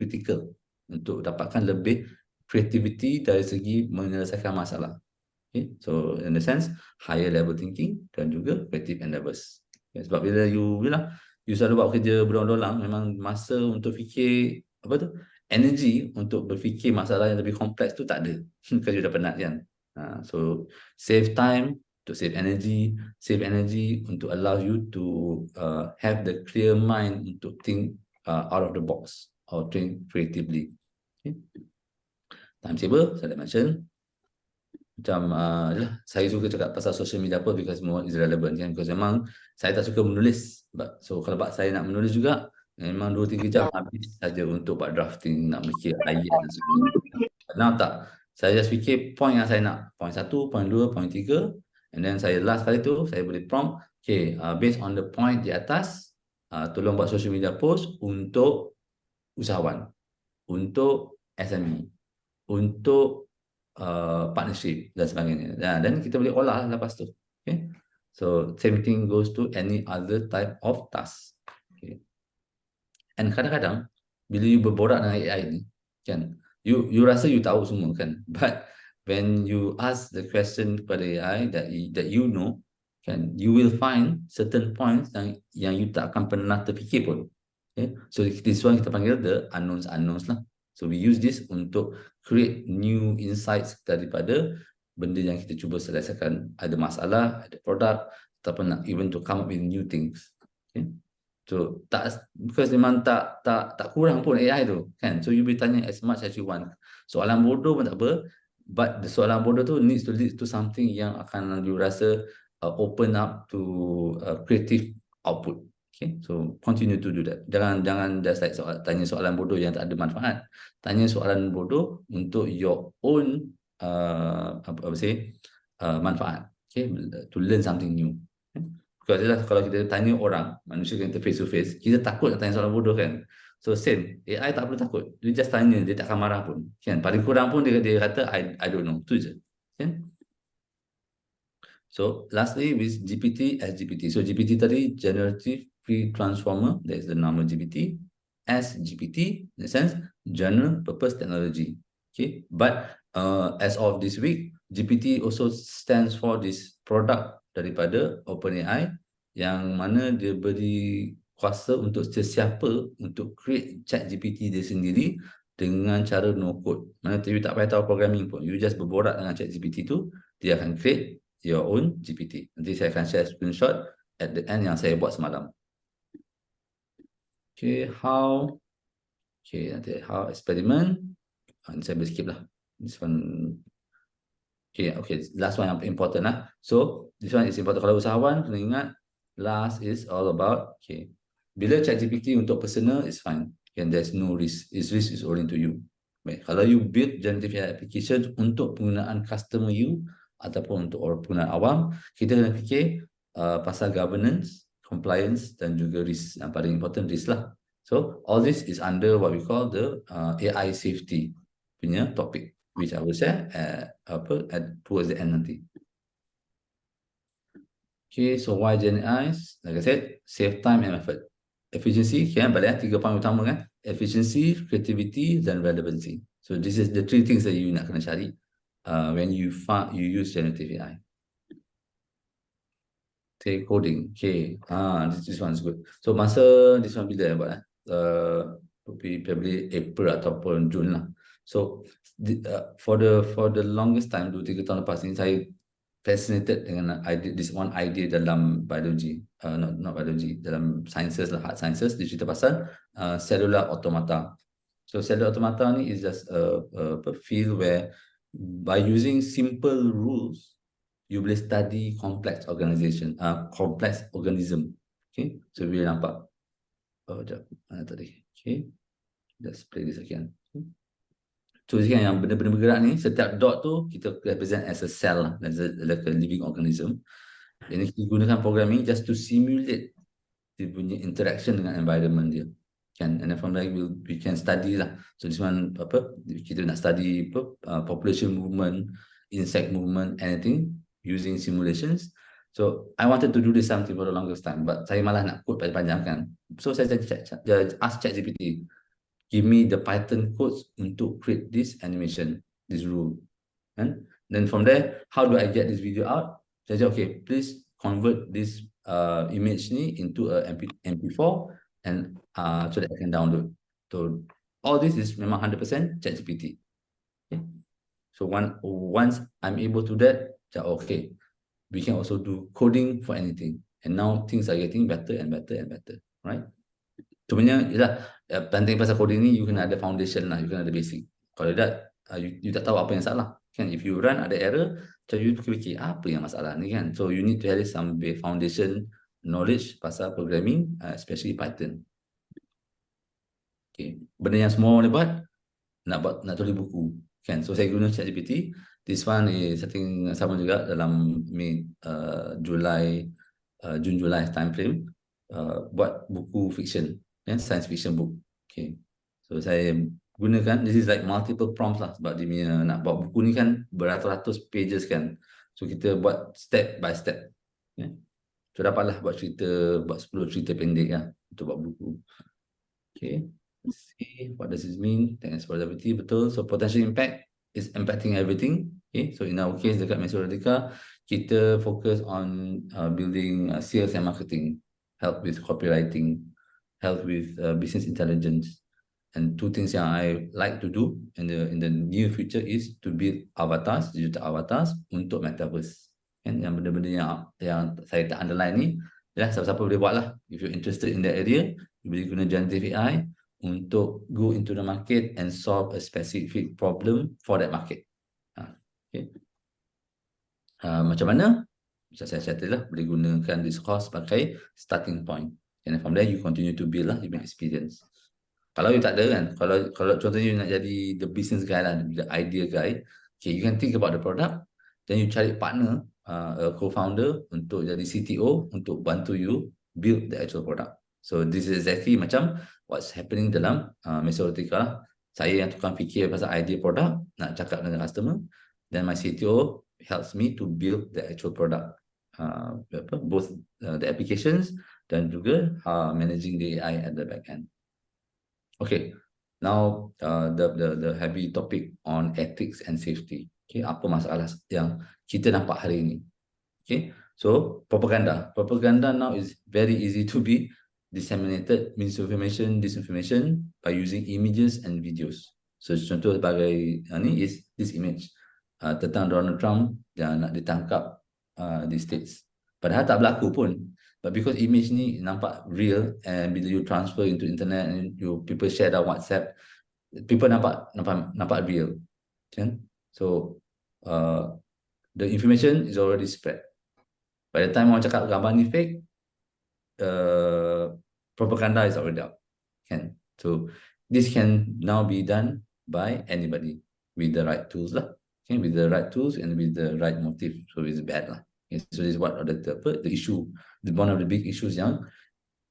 kritikal untuk dapatkan lebih creativity dari segi menyelesaikan masalah. Okay, so in the sense higher level thinking dan juga creative endeavors. Okay, sebab bila you selalu buat kerja berulang-ulang, memang masa untuk fikir energy untuk berfikir masalah yang lebih kompleks tu tak ada. Kerja dah penat kan. So save time to save energy untuk allow you to have the clear mind untuk think out of the box or think creatively. Okay. Timetable, saya dah mention. Macam yalah, saya suka cakap pasal social media apa because more is relevant kan, because memang saya tak suka menulis. So kalau saya nak menulis juga, memang 2-3 jam habis saja untuk buat drafting, nak mikir ayat dan sebagainya. Now tak, saya just fikir point yang saya nak, point 1, point 2, point 3, and then saya last kali tu saya boleh prompt, okay, based on the point di atas, tolong buat social media post untuk usahawan, untuk SME, untuk partnership dan sebagainya. Dan kita boleh olah lepas tu. Okay? So same thing goes to any other type of task. Okay. And kadang-kadang bila you berborak dengan AI ni, kan, you rasa you tahu semua kan, but when you ask the question kepada AI that you know, kan, you will find certain points yang you tak akan pernah terfikir pun. Okay? So this one kita panggil the unknowns lah. So we use this untuk create new insights daripada benda yang kita cuba selesaikan. Ada masalah, ada produk, ataupun even to come up with new things. Okay? So because memang tak kurang pun AI tu kan. So you boleh tanya as much as you want. Soalan bodoh pun tak apa, but the soalan bodoh tu needs to lead to something yang akan you rasa open up to creative output. Okay, so continue to do that. Jangan just like tanya soalan bodoh yang tak ada manfaat. Tanya soalan bodoh untuk your own manfaat. Okay, to learn something new. Okay? Kalau kita tanya orang, manusia kita face to face, kita takut nak tanya soalan bodoh kan. So same, AI tak perlu takut. You just tanya, dia tak akan marah pun. Kan? Paling kurang pun dia kata, I don't know. Tu je. Kan? So lastly with GPT as GPT. So GPT tadi, Generative Pre-Transformer, that is the normal GPT. As GPT, in the sense, General Purpose Technology. Okay, but as of this week, GPT also stands for this product daripada OpenAI yang mana dia beri kuasa untuk sesiapa untuk create chat GPT dia sendiri dengan cara no code. Mana you tak payah tahu programming pun. You just berborak dengan chat GPT tu, dia akan create your own GPT. Nanti saya akan share screenshot at the end yang saya buat semalam. Okay, nanti how experiment. Saya boleh skip lah. This one. Okay, last one yang important lah. So, this one is important. Kalau usahawan, kena ingat, last is all about, okay, bila ChatGPT untuk personal, is fine. And there's no risk. Risk is only to you. Baik, kalau you build generative AI application untuk penggunaan customer you, ataupun untuk orang penggunaan awam, kita kena fikir pasal governance, compliance dan juga risk. Yang paling important, risk lah. So, all this is under what we call the AI safety punya topik, which I will share towards the end nanti. Okay, so why Gen AI? Like I said, save time and effort. Efficiency, okay, balik 3 poin utama kan. Efficiency, creativity dan relevancy. So this is the 3 things that you nak kena cari when you use generative AI. Okay, coding. Okay, this one is good. So masa this one bila buat probably April ataupun June lah. So for the longest time, 2-3 tahun lepas ni, saya fascinated dengan this one idea dalam biology, not biology, dalam sciences lah, hard sciences. Dia cerita pasal cellular automata. So cellular automata ni is just a field where by using simple rules, you boleh study complex organism. Okay, so bila nampak, sekejap, mana tadi? Okay, let's play this again. So yang benda-benda bergerak ni, setiap dot tu kita represent as a cell lah, as like a living organism. Ini kita gunakan programming just to simulate dia punya interaction dengan environment dia. Kan? And then from there we can study lah. So this one kita nak study population movement, insect movement, anything using simulations. So I wanted to do this something for the longest time, but saya malah nak code panjang-panjang kan. So saya ask ChatGPT, give me the Python codes untuk create this animation, this rule. And then from there, how do I get this video out? Saya say, okay, please convert this image ni into a MP4 and so that I can download. So all this is memang 100% ChatGPT. Okay. So once I'm able to that, okay, we can also do coding for anything. And now things are getting better and better and better, right? Cumanya, penting pasal coding ni, you kena ada foundation lah, you kena ada basic. Kalau tak, you tak tahu apa yang salah kan. If you run ada error, macam you fikir apa yang masalah ni kan. So you need to have some foundation knowledge pasal programming, especially Python. Okay. Benda yang semua boleh buat, nak tulis buku kan. So saya guna ChatGPT. This one is I think sama juga dalam June July time frame, buat buku fiction, science fiction book. Okay. So saya gunakan, this is like multiple prompts lah, sebab dia punya nak buat buku ni kan beratus-ratus pages kan. So kita buat step by step. Okay. So dapatlah buat 10 cerita pendek lah untuk buat buku. Okay. Let's see, what does this mean? Thanks for the betul. So potential impact is impacting everything. Okay, so in our case dekat Mesoratica, kita focus on building sales and marketing, help with copywriting, help with business intelligence. And two things yang I like to do in the near future is to build avatars, digital avatars untuk metaverse. And yang benda-benda yang saya tak underline ni, ya, siapa-siapa boleh buat lah. If you're interested in that area, you boleh guna generative AI untuk go into the market and solve a specific problem for that market. Okay. Macam mana? Bisa saya settle lah, boleh gunakan this course sebagai starting point. And from there you continue to build lah, you make experience. Kalau you tak ada kan, kalau contohnya you nak jadi the business guy lah, the idea guy, okay, you can think about the product, then you cari partner, a co-founder untuk jadi CTO untuk bantu you build the actual product. So this is exactly macam what's happening dalam Mesoratica lah. Saya yang tukang fikir pasal idea product, nak cakap dengan customer, then my CTO helps me to build the actual product, both the applications dan juga managing the AI at the back end. Okay, now the heavy topic on ethics and safety. Okay, apa masalah yang kita nampak hari ini? Okay, so propaganda now is very easy to be disseminated, misinformation, disinformation by using images and videos. So contoh sebagai ni is this image tentang Donald Trump yang nak ditangkap di States. Padahal tak berlaku pun. But because image ni nampak real, and bila you transfer into internet and people share dalam WhatsApp, people nampak real. Okay? So the information is already spread. By the time orang cakap gambar ni fake, propaganda is already out. Okay? So this can now be done by anybody with the right tools lah. Okay? With the right tools and with the right motive. So it's bad lah. Okay? So this is what the issue, one of the big issues yang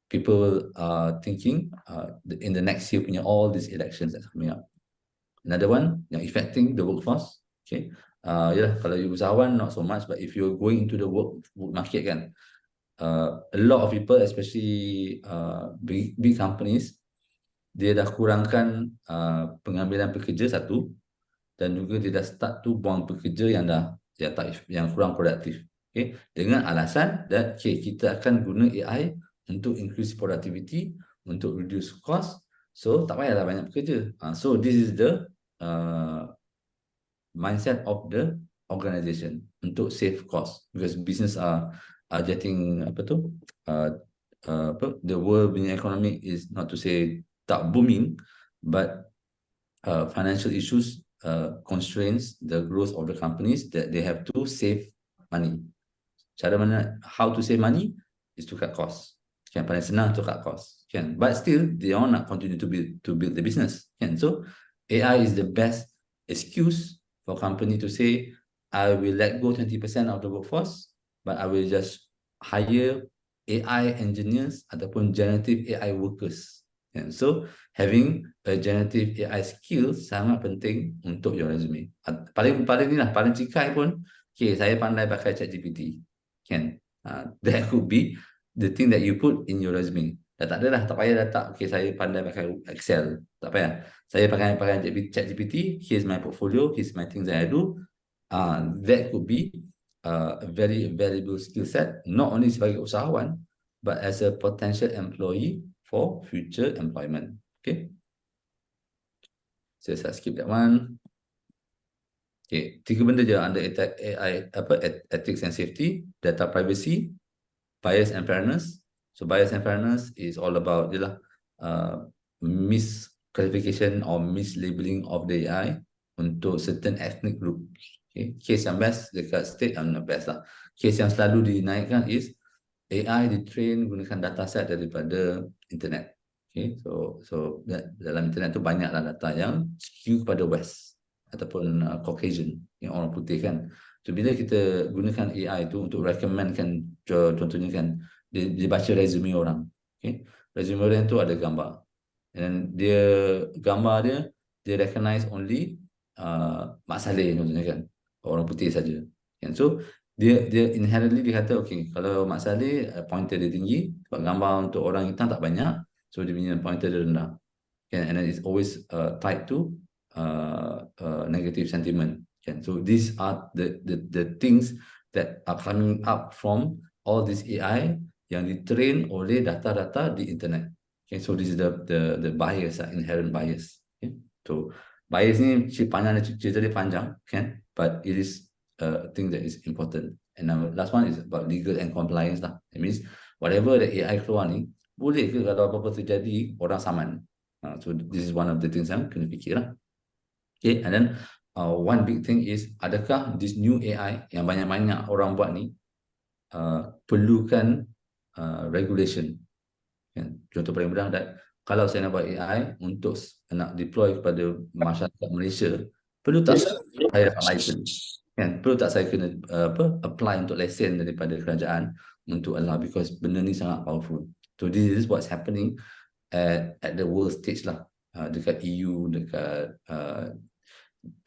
people are thinking in the next year punya all these elections that's coming up. Another one yang affecting the workforce. Okay, yalah, kalau you usahawan not so much, but if you're going into the work market kan, a lot of people, especially big companies, dia dah kurangkan pengambilan pekerja satu, dan juga dia dah start tu buang pekerja yang kurang produktif. Okay, dengan alasan that kita akan guna AI untuk increase productivity, untuk reduce cost, so tak payahlah banyak pekerja. So this is the mindset of the organization untuk save cost, because business are getting the world punya economy is not to say tak booming, but financial issues constrains the growth of the companies that they have to save money. Cara mana how to save money is to cut costs. Kan, paling senang to cut costs. Kan, but still they all not continue to build the business. Kan, so AI is the best excuse for company to say, I will let go 20% of the workforce, but I will just hire AI engineers ataupun generative AI workers. And so having a generative AI skill sangat penting untuk your resume. Paling cikai pun, okay, saya pandai pakai ChatGPT. Kan? That could be the thing that you put in your resume. Dah tak ada dah, tak payah letak, okay, saya pandai pakai Excel. Tak payah. Saya pakai ChatGPT, here's my portfolio, here's my things that I do. That could be a very valuable skill set, not only sebagai usahawan, but as a potential employee for future employment. Okay. So saya skip that one. Okay, 3 benda je under AI, ethics and safety, data privacy, bias and fairness. So bias and fairness is all about misclassification or mislabeling of the AI. untuk certain ethnic group. Okay. Case yang best dekat state, not best lah. Case yang selalu dinaikkan is AI di-train gunakan dataset daripada internet. Okay. So dalam internet tu banyaklah data yang skew kepada West ataupun Caucasian, yang orang putih kan. So bila kita gunakan AI tu untuk recommendkan, contohnya kan, dia baca resume orang. Okay. Resume orang tu ada gambar. And dia gambar dia recognize only Mak Saleh contohnya kan, orang putih saja. And so dia inherently dia kata okay, kalau Mak Saleh pointer dia tinggi, sebab gambar untuk orang hitam tak banyak, so dia punya pointer dia rendah. Okay, and then it's always tied to negative sentiment. Okay, so these are the things that are coming up from all this AI yang ditrain oleh data-data di internet. Okay, so this is the bias, inherent bias. Okay, so bias ni cerita dia panjang, kan? But it is a thing that is important. And last one is about legal and compliance lah. It means whatever the AI keluar ni, boleh ke kalau apa-apa terjadi orang saman? So this is one of the things yang kena fikir lah. Okay, and then one big thing is, adakah this new AI yang banyak-banyak orang buat ni perlukan regulation? Contoh paling mudah, kalau saya nak buat AI untuk nak deploy kepada masyarakat Malaysia, perlu tak saya dapat license? Kan? Perlu tak saya kena apply untuk lesen daripada kerajaan untuk allow, because benda ni sangat powerful. So this is what's happening at the world stage lah. Dekat EU, dekat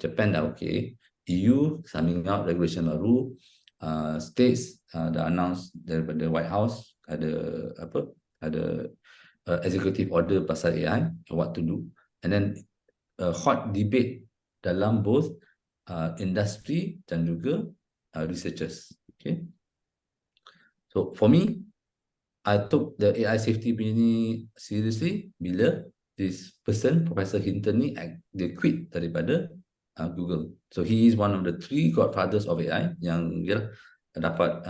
Japan dah okay. EU coming out regulation baru, states dah announce daripada White House ada executive order pasal AI, what to do. And then hot debate dalam both industry dan juga researchers. Okay. So for me, I took the AI safety ni seriously bila this person, Professor Hinton ni, dia quit daripada Google. So he is one of the 3 godfathers of AI yang dia dapat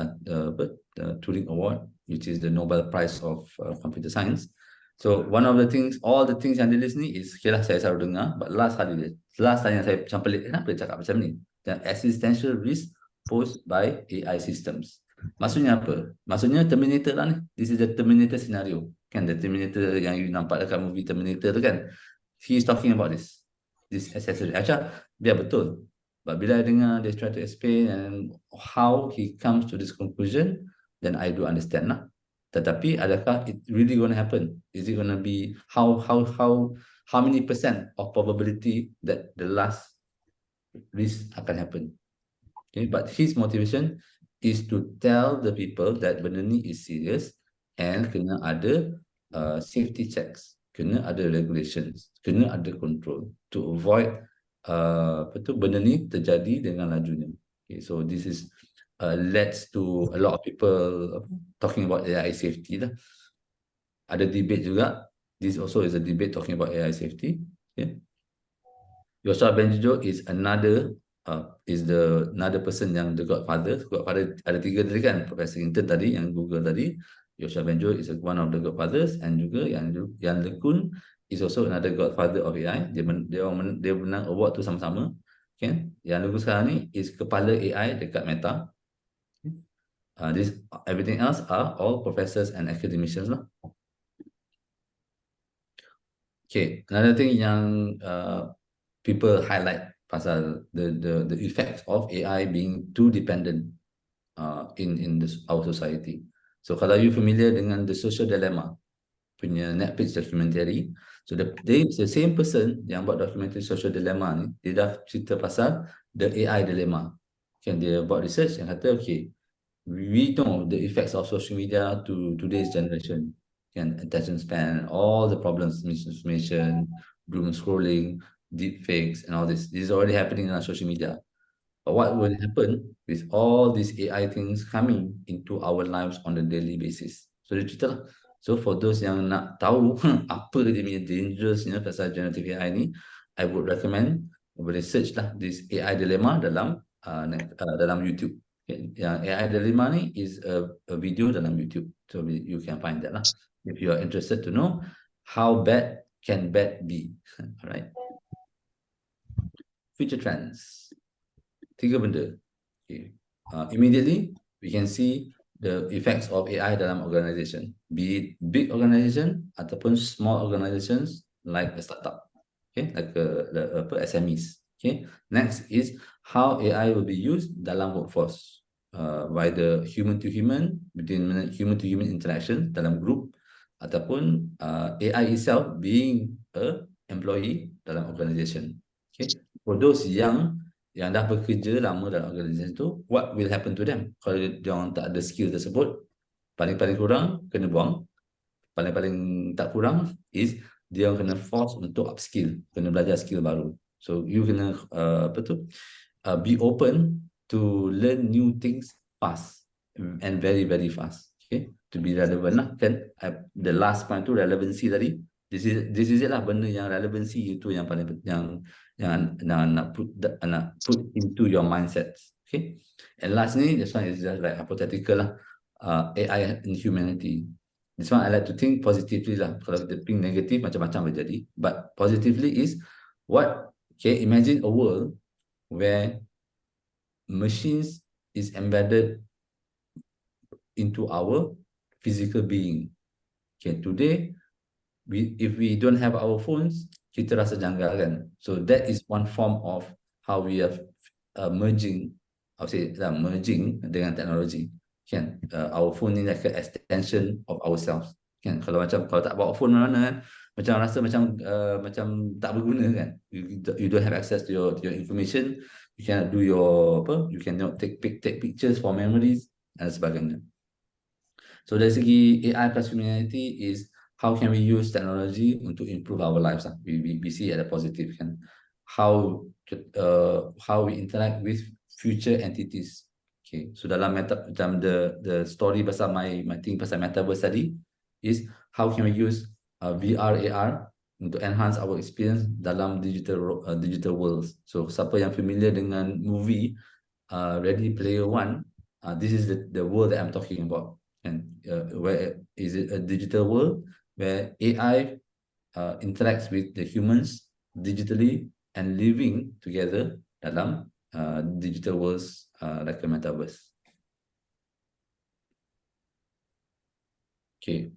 Turing Award, which is the Nobel Prize of Computer Science. So one of the things, all the things yang dia list ni is, kira saya selalu dengar, but last kali yang saya macam pelik, kenapa dia cakap macam ni? The existential risk posed by AI systems. Maksudnya apa? Maksudnya Terminator lah ni. This is the Terminator scenario. Kan, the Terminator yang you nampak dekat movie Terminator tu kan. He is talking about this accessory. Actually, dia betul. But bila I dengar dia try to explain and how he comes to this conclusion, then I do understand lah. Tetapi adakah it really going to happen? Is it going to be how many percent of probability that the last risk akan happen? Okay, but his motivation is to tell the people that benda ni is serious and kena ada safety checks, kena ada regulations, kena ada control to avoid benda ni terjadi dengan lajunya. Okay, so this is leads to a lot of people talking about AI safety lah. Ada debate juga. This also is a debate talking about AI safety. Okay. Yoshua Benjo is another person yang the godfather. Godfather ada 3 tadi kan, Professor Hinton tadi, yang Google tadi. Yoshua Benjo is one of the godfathers, and juga yang LeCun is also another godfather of AI. Dia menang award tu sama-sama. Okay. Yang LeCun sekarang ni is kepala AI dekat Meta. Everything else are all professors and academicians lah. Okay, another thing yang people highlight pasal the effects of AI being too dependent in our society. So kalau you familiar dengan The Social Dilemma punya Netflix documentary, so the same person yang buat documentary Social Dilemma ni, dia dah cerita pasal the AI dilemma. Kan, dia buat research yang kata okay, we know the effects of social media to today's generation, and attention span, all the problems, misinformation, doom scrolling, deep fakes, and all this. This is already happening on social media. But what will happen with all these AI things coming into our lives on a daily basis? So dia cerita lah. So for those yang nak tahu apa dia punya dangerousnya pasal generative AI ni, I would recommend boleh search lah this AI dilemma dalam YouTube. Okay. Yang AI dilemma ni is a video dalam YouTube, so you can find that lah if you are interested to know how bad can bad be. Alright. future trends. 3 benda. Okay. Immediately, we can see the effects of AI dalam organisation, be it big organisation ataupun small organizations like a startup, okay, like SMEs. Okay. Next is how AI will be used dalam workforce, by the human to human, between human to human interaction dalam group, ataupun AI itself being a employee dalam organisation. Okay. For those yang dah bekerja lama dalam organisasi tu, what will happen to them kalau dia orang tak ada skill tersebut? Paling-paling kurang kena buang, paling-paling tak kurang is dia orang kena force untuk upskill, kena belajar skill baru. So you kena be open to learn new things fast and very very fast. Okay, to be relevant lah kan. The last point tu relevancy tadi. This is it lah, benda yang relevancy itu yang paling yang nak put into your mindset. Okay, and last ni, this one is just like hypothetical lah. AI in humanity. This one I like to think positively lah. Kalau kita think negative, macam-macam boleh jadi. But positively is what? Okay, imagine a world where machines is embedded into our physical being. Okay, today if we don't have our phones, kita rasa janggal kan. So that is one form of how we are merging dengan teknologi. Kan, our phone ni like an extension of ourselves. Kan, kalau tak bawa phone mana kan, macam rasa macam tak berguna kan. You don't have access to your information. You cannot do you cannot take pictures for memories dan sebagainya. So dari segi AI plus humanity is how can we use technology untuk improve our lives? We see at a positive kan. How we interact with future entities. Okay, so dalam the story pasal my thing pasal metaverse tadi is how can we use VR, AR untuk enhance our experience dalam digital worlds. So siapa yang familiar dengan movie Ready Player One, this is the world that I'm talking about. And where is it a digital world where AI interacts with the humans digitally and living together dalam digital worlds like a metaverse. Okay,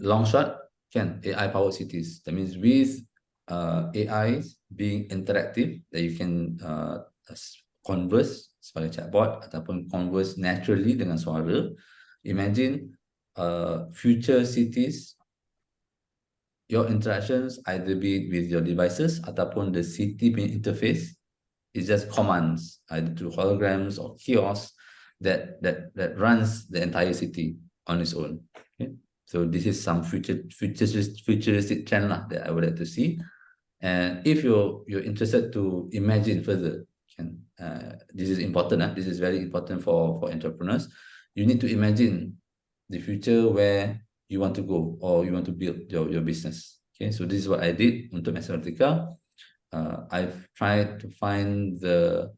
long shot kan, AI powered cities. That means with AIs being interactive, that you can converse sebagai chatbot ataupun converse naturally dengan suara. Imagine future cities, your interactions either be with your devices ataupun the city punya interface is just commands, either through holograms or kiosks that runs the entire city on its own. Okay? So this is some futuristic trend lah that I would like to see. And if you're interested to imagine further, this is important. This is very important for entrepreneurs. You need to imagine the future where you want to go or you want to build your business. Okay, so this is what I did untuk Mathematica. I've tried to find the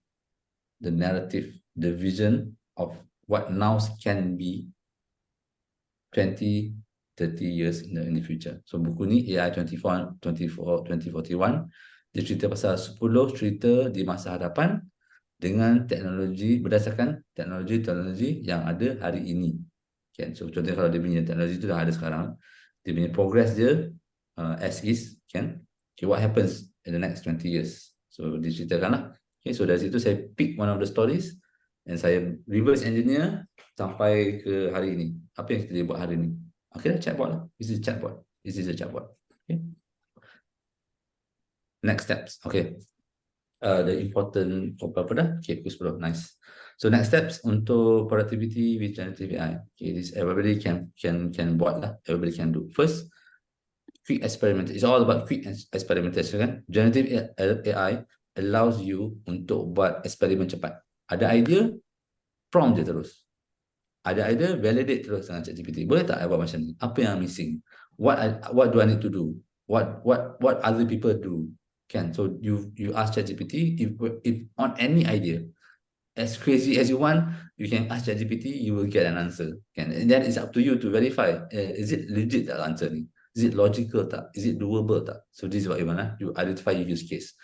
narrative, the vision of what now can be 20, 30 years in the future. So buku ni AI 2041, dia cerita pasal 10 cerita di masa hadapan dengan teknologi, berdasarkan teknologi yang ada hari ini. Okay, so contohnya kalau dia punya teknologi tu dah ada sekarang, dia punya progress dia as is, kan? Okay, what happens in the next 20 years? So diceritakan lah. Okay, so dari situ saya pick one of the stories and saya reverse engineer sampai ke hari ini. Apa yang kita buat hari ini? Okay, chatbot lah. This is a chatbot. Okay. Next steps. Okay. The important apa dah? Okay, pukul 10. Nice. So next steps untuk productivity with generative AI. Okay, this everybody can buat lah. Everybody can do. First, quick experiment. It's all about quick experimentation kan. Generative AI allows you untuk buat eksperimen cepat. Ada idea, prompt je terus. Ada idea, validate terus dengan ChatGPT. Boleh tak I buat macam ni? Apa yang missing? What do I need to do? What other people do? Can so you ask ChatGPT if on any idea, as crazy as you want, you can ask ChatGPT, you will get an answer. Can and then it's up to you to verify. Is it legit that answer ni? Is it logical tak? Is it doable tak? So this is what you want. You identify your use case.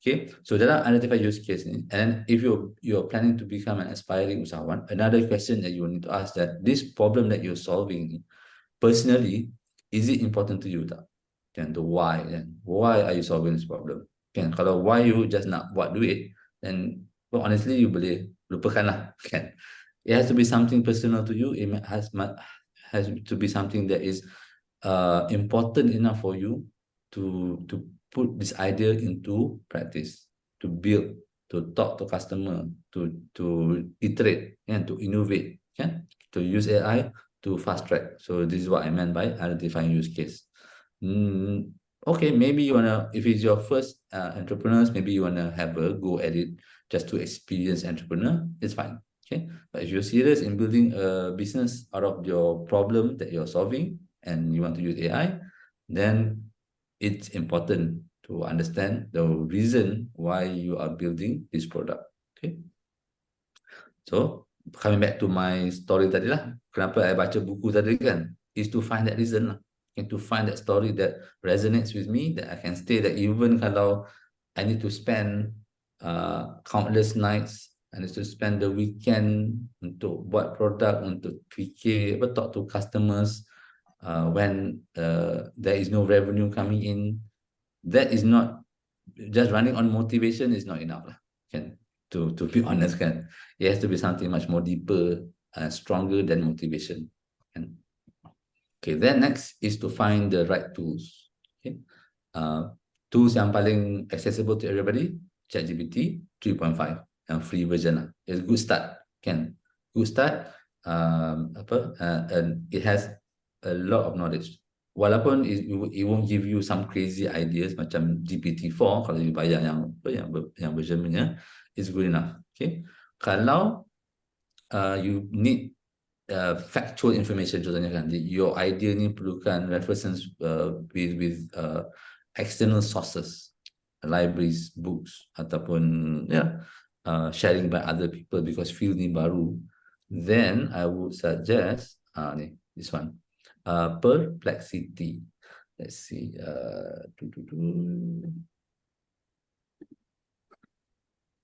Okay, so dalam identify use case ni, and if you're planning to become an aspiring usahawan, another question that you need to ask that this problem that you're solving ni, personally, is it important to you tak? Kan, the why, kan? Why are you solving this problem? Kan, kalau why you just nak buat duit, then well, honestly you boleh lupakan lah, kan? It has to be something personal to you. It has to be something that is important enough for you to put this idea into practice, to build, to talk to customer, to iterate, and to innovate, kan? To use AI to fast track. So this is what I meant by identifying use case. Okay, maybe you wanna, if it's your first entrepreneurs, maybe you wanna have a go at it just to experience entrepreneur, it's fine. Okay, but if you're serious in building a business out of your problem that you're solving and you want to use AI, then it's important to understand the reason why you are building this product. Okay, so coming back to my story tadi lah, kenapa I baca buku tadi kan, is to find that reason lah, and to find that story that resonates with me, that I can stay, that even kalau I need to spend countless nights, I need to spend the weekend untuk buat produk, untuk fikir, talk to customers when there is no revenue coming in, that is not, just running on motivation is not enough lah, kan? To be honest, kan, it has to be something much more deeper, stronger than motivation, kan? Okay, then next is to find the right tools. Okay, tools yang paling accessible to everybody, ChatGPT 3.5 yang free version lah. It's a good start, kan? Good start. And it has a lot of knowledge. Walaupun it won't give you some crazy ideas macam GPT-4, kalau you bayar yang version punya, it's good enough. Okay, kalau you need factual information, contohnya kan, your idea ni perlukan references with external sources, libraries, books, ataupun sharing by other people because field ni baru, then I would suggest this one, Perplexity. Let's see,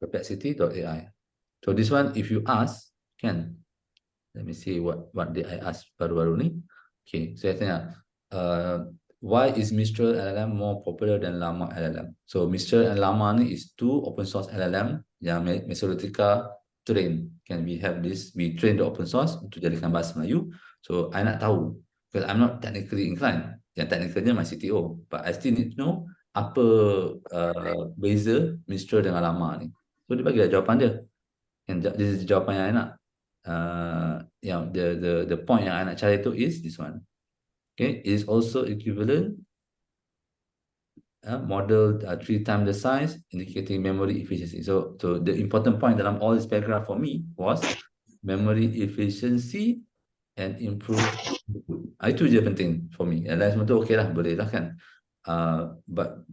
Perplexity.ai. So this one, if you ask, let me see what did I ask baru-baru ni. Okay, saya tanya, why is Mistral LLM more popular than Llama LLM? So Mistral and Llama ni is two open source LLM yang Mesoletica train. Can we have this? We train the open source untuk jadikan bahasa Melayu. So I nak tahu, because I'm not technically inclined. Yang technicalnya my CTO, but I still need to know apa beza Mistral dengan Llama ni. So dia bagi jawapan dia. And this is jawapan yang I nak. The point yang I nak cari tu is this one. Okay, it is also equivalent model 3 times the size, indicating memory efficiency. So the important point dalam all this paragraph for me was memory efficiency and improve. Itu je penting for me. Yang lain semua tu okay lah, boleh lah kan. But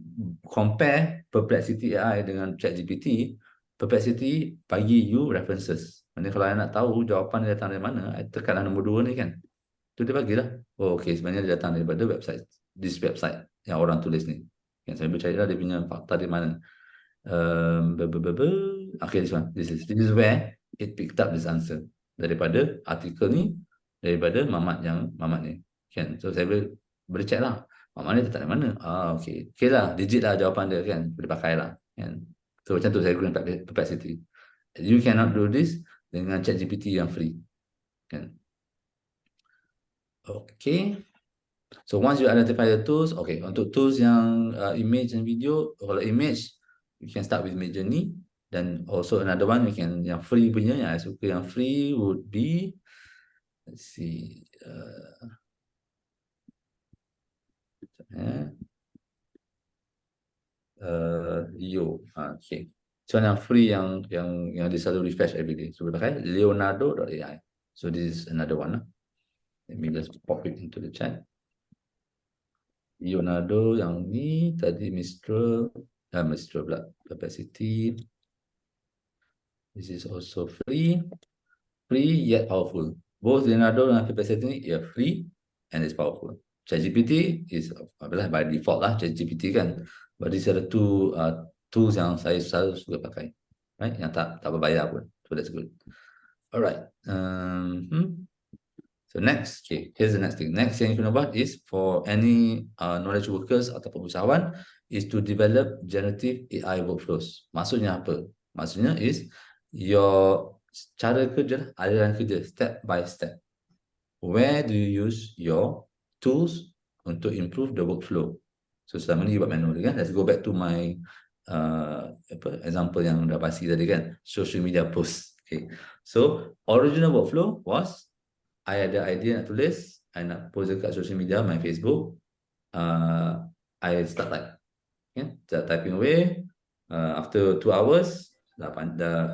compare Perplexity AI dengan ChatGPT, Perplexity bagi you references. Maksudnya kalau I nak tahu jawapan dia datang dari mana, I tekanlah nombor 2 ni kan. Tu dia bagilah. Oh, okay, sebenarnya dia datang daripada website, this website yang orang tulis ni. Yang saya bercari lah dia punya fakta di mana. Okay, this one. This is where it picked up this answer. Daripada artikel ni, daripada Mamat ni. Kan? So saya boleh check lah. Mamat ni datang dari mana? Okay. Okay lah, digit lah jawapan dia kan. Boleh pakai lah. Kan? So macam tu saya guna Perplexity. You cannot do this dengan ChatGPT yang free. Kan? Okay. So once you identify the tools, okay, untuk tools yang image and video, kalau image, you can start with Midjourney. Then also another one, yang free punya, yang I suka yang free would be, let's see, okay. So yang free yang dia selalu refresh every day. So boleh pakai Leonardo.ai. So this is another one. Let me just pop it into the chat. Leonardo yang ni tadi Mistral pula, Capacity. This is also free yet powerful. Both Leonardo and Capacity ni are free and it's powerful. ChatGPT is by default lah, ChatGPT kan. But these are the two tools yang saya selalu suka pakai, right? Yang tak berbayar pun, so that's good. Alright. So next, okay, here's the next thing. Next yang you kena buat is for any knowledge workers ataupun usahawan is to develop generative AI workflows. Maksudnya apa? Maksudnya is your cara kerja, aliran kerja, step by step. Where do you use your tools untuk improve the workflow? So selama ni you buat manual kan? Let's go back to my example yang dah pasti tadi kan, social media post. Okay, so original workflow was I ada idea nak tulis, I nak post dekat social media, my Facebook. I start typing away. After 2 hours, dah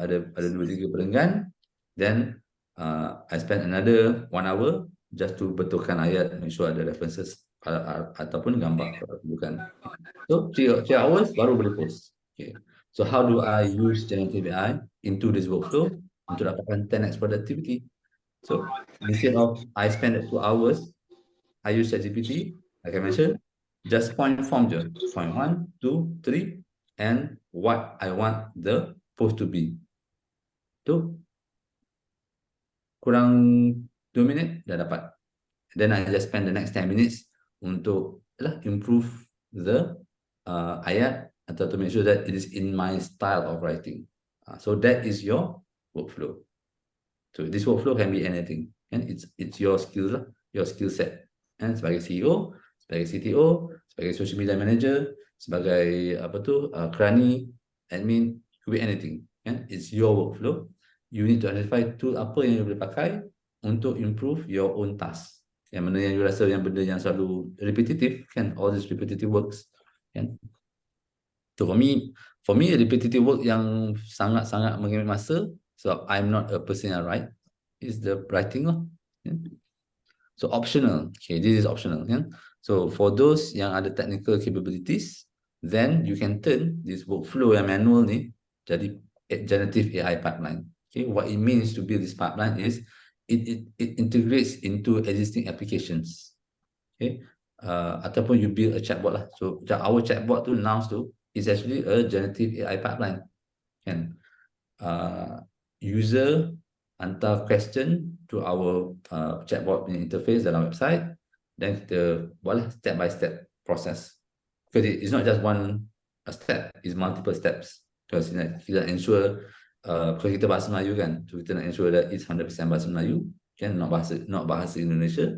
ada 2-3 perenggan. Then I spend another 1 hour just to betulkan ayat, make sure ada references ataupun gambar bukan. So 3 hours baru boleh post. Okay. So how do I use generative AI into this workflow untuk dapatkan 10x productivity? So instead of I spend 2 hours, I use ChatGPT, like I mentioned, just point form je. Point 1, 2, 3, and what I want the post to be. Tu kurang 2 minit dah dapat. Then I just spend the next 10 minutes untuk improve the ayat atau to make sure that it is in my style of writing. So that is your workflow. So this workflow can be anything, and it's your skill lah, your skill set. And sebagai CEO, sebagai CTO, sebagai social media manager, sebagai kerani, admin, could be anything. And it's your workflow. You need to identify tool apa yang you boleh pakai untuk improve your own task. Yang mana yang you rasa yang benda yang selalu repetitive, kan? All this repetitive works, kan? So for me repetitive work yang sangat-sangat mengambil masa, so I'm not a person yang write, is the writing lah. Yeah. So optional, okay, this is optional. Yeah. So for those yang ada technical capabilities, then you can turn this workflow yang manual ni jadi generative AI pipeline. Okay, what it means to build this pipeline is it integrates into existing applications. Okay, ataupun you build a chatbot lah. So our chatbot tu now is actually a generative AI pipeline. Kan? User hantar question to our chatbot interface dalam website, then kita buatlah step by step process. Because it's not just one step, it's multiple steps. Because kita ensure kalau kita bahasa Melayu kan, so kita nak ensure that it's 100% bahasa Melayu, kan, not bahasa Indonesia.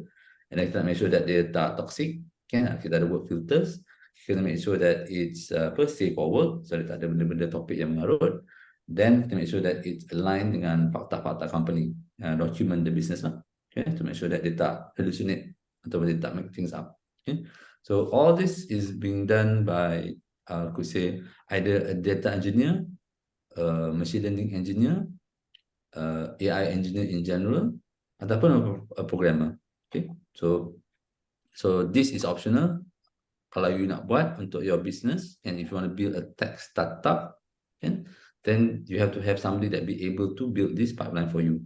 And then kita nak make sure that dia tak toxic, kan, kita ada word filters. Kita make sure that it's safe for work, so dia tak ada benda-benda topik yang mengarut. Then kita make sure that it's aligned dengan fakta-fakta company, document the business lah, okay, to make sure that they tak hallucinate atau they tak make things up. Okay, so all this is being done by could say either a data engineer, machine learning engineer, AI engineer in general, ataupun a programmer. Okay, so this is optional. Kalau you nak buat untuk your business, and if you want to build a tech startup, then you have to have somebody that be able to build this pipeline for you.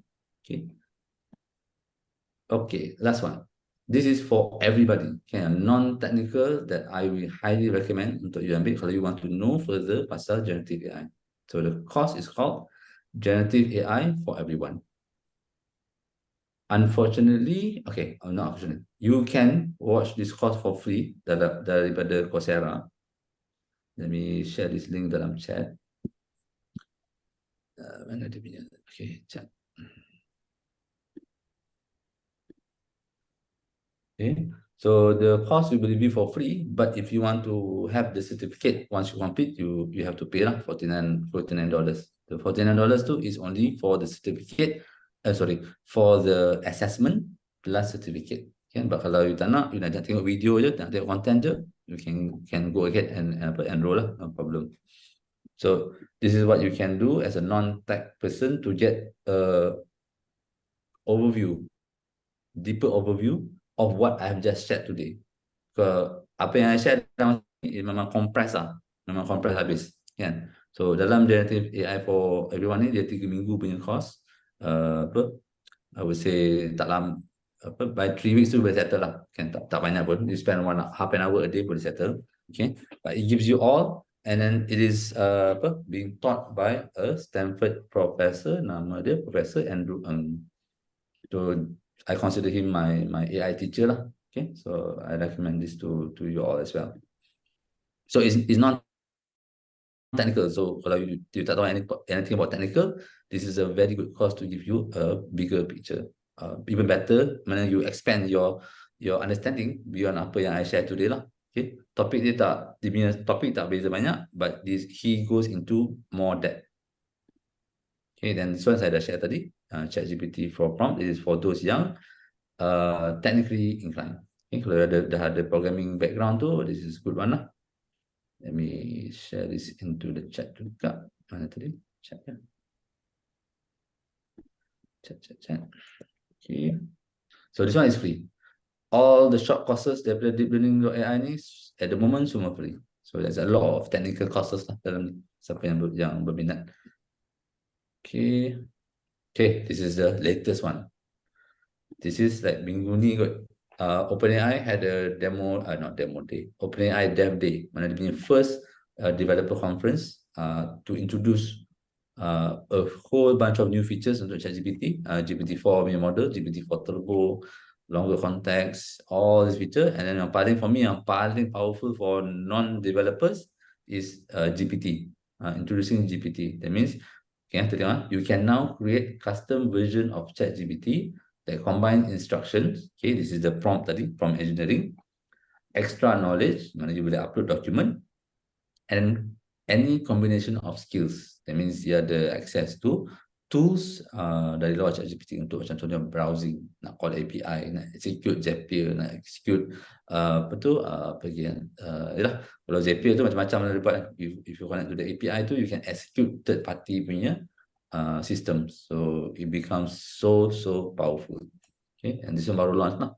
Okay, last one. This is for everybody, okay, non-technical that I will highly recommend untuk you ambil kalau you want to know further pasal generative AI. So the course is called Generative AI for Everyone. Unfortunately, okay, not unfortunately, you can watch this course for free daripada Coursera. Let me share this link dalam chat. Mana dia punya? Okay, chat. Okay, so the course will be for free, but if you want to have the certificate once you complete, you have to pay lah $49. The $49 too is only for the certificate, for the assessment plus certificate. Kan, but kalau you tak nak, you nak tengok video je, nak tengok content je, you can go ahead and enroll lah, no problem. So this is what you can do as a non-tech person to get a deeper overview of what I have just shared today. Apa yang I share memang compress lah, memang compress habis, kan? So dalam generative AI for everyone ni, dia 3 minggu punya course. I would say tak lama, by 3 weeks tu boleh settle lah, kan? Tak banyak pun, you spend half an hour a day boleh settle, okay? But it gives you all And then it is being taught by a Stanford professor, nama dia Professor Andrew Ng. So I consider him my AI teacher lah. Okay, so I recommend this to you all as well. So it's not technical. So kalau you tak tahu anything about technical, this is a very good course to give you a bigger picture. Even better, mana you expand your understanding beyond apa yang I share today lah. Okay, dia punya topik tak beza banyak, but he goes into more depth. Okay, then this one saya dah share tadi, ChatGPT for prompt. This is for those yang technically inclined. Okay, kalau dah ada programming background tu, this is good one lah. Let me share this into the chat juga. Mana tadi? Chat ya. Chat. Okay. So this one is free. All the short courses daripada deep learning AI ni at the moment semua free. So there's a lot of technical courses lah dalam ni. Siapa yang berminat. Okay. Okay, this is the latest one. This is like minggu ni kot. OpenAI had a demo, not demo day. OpenAI Dev Day. Mana dia punya first developer conference to introduce a whole bunch of new features untuk ChatGPT, GPT-4 punya model, GPT-4 Turbo, longer context, all these features. And then yang paling powerful for non-developers is GPT, introducing GPT. That means, okay, you can now create custom version of ChatGPT that combine instructions. Okay, this is the prompt tadi, prompt engineering, extra knowledge, mana you boleh upload document, and any combination of skills. That means dia ada access to tools dari luar ChatGPT untuk macam contohnya browsing, nak call API, nak execute Zapier, nak execute yalah, kalau Zapier tu macam-macam lah dapat. If you connect to the API tu, you can execute third party punya system. So it becomes so powerful. Okay, and this one baru launch lah.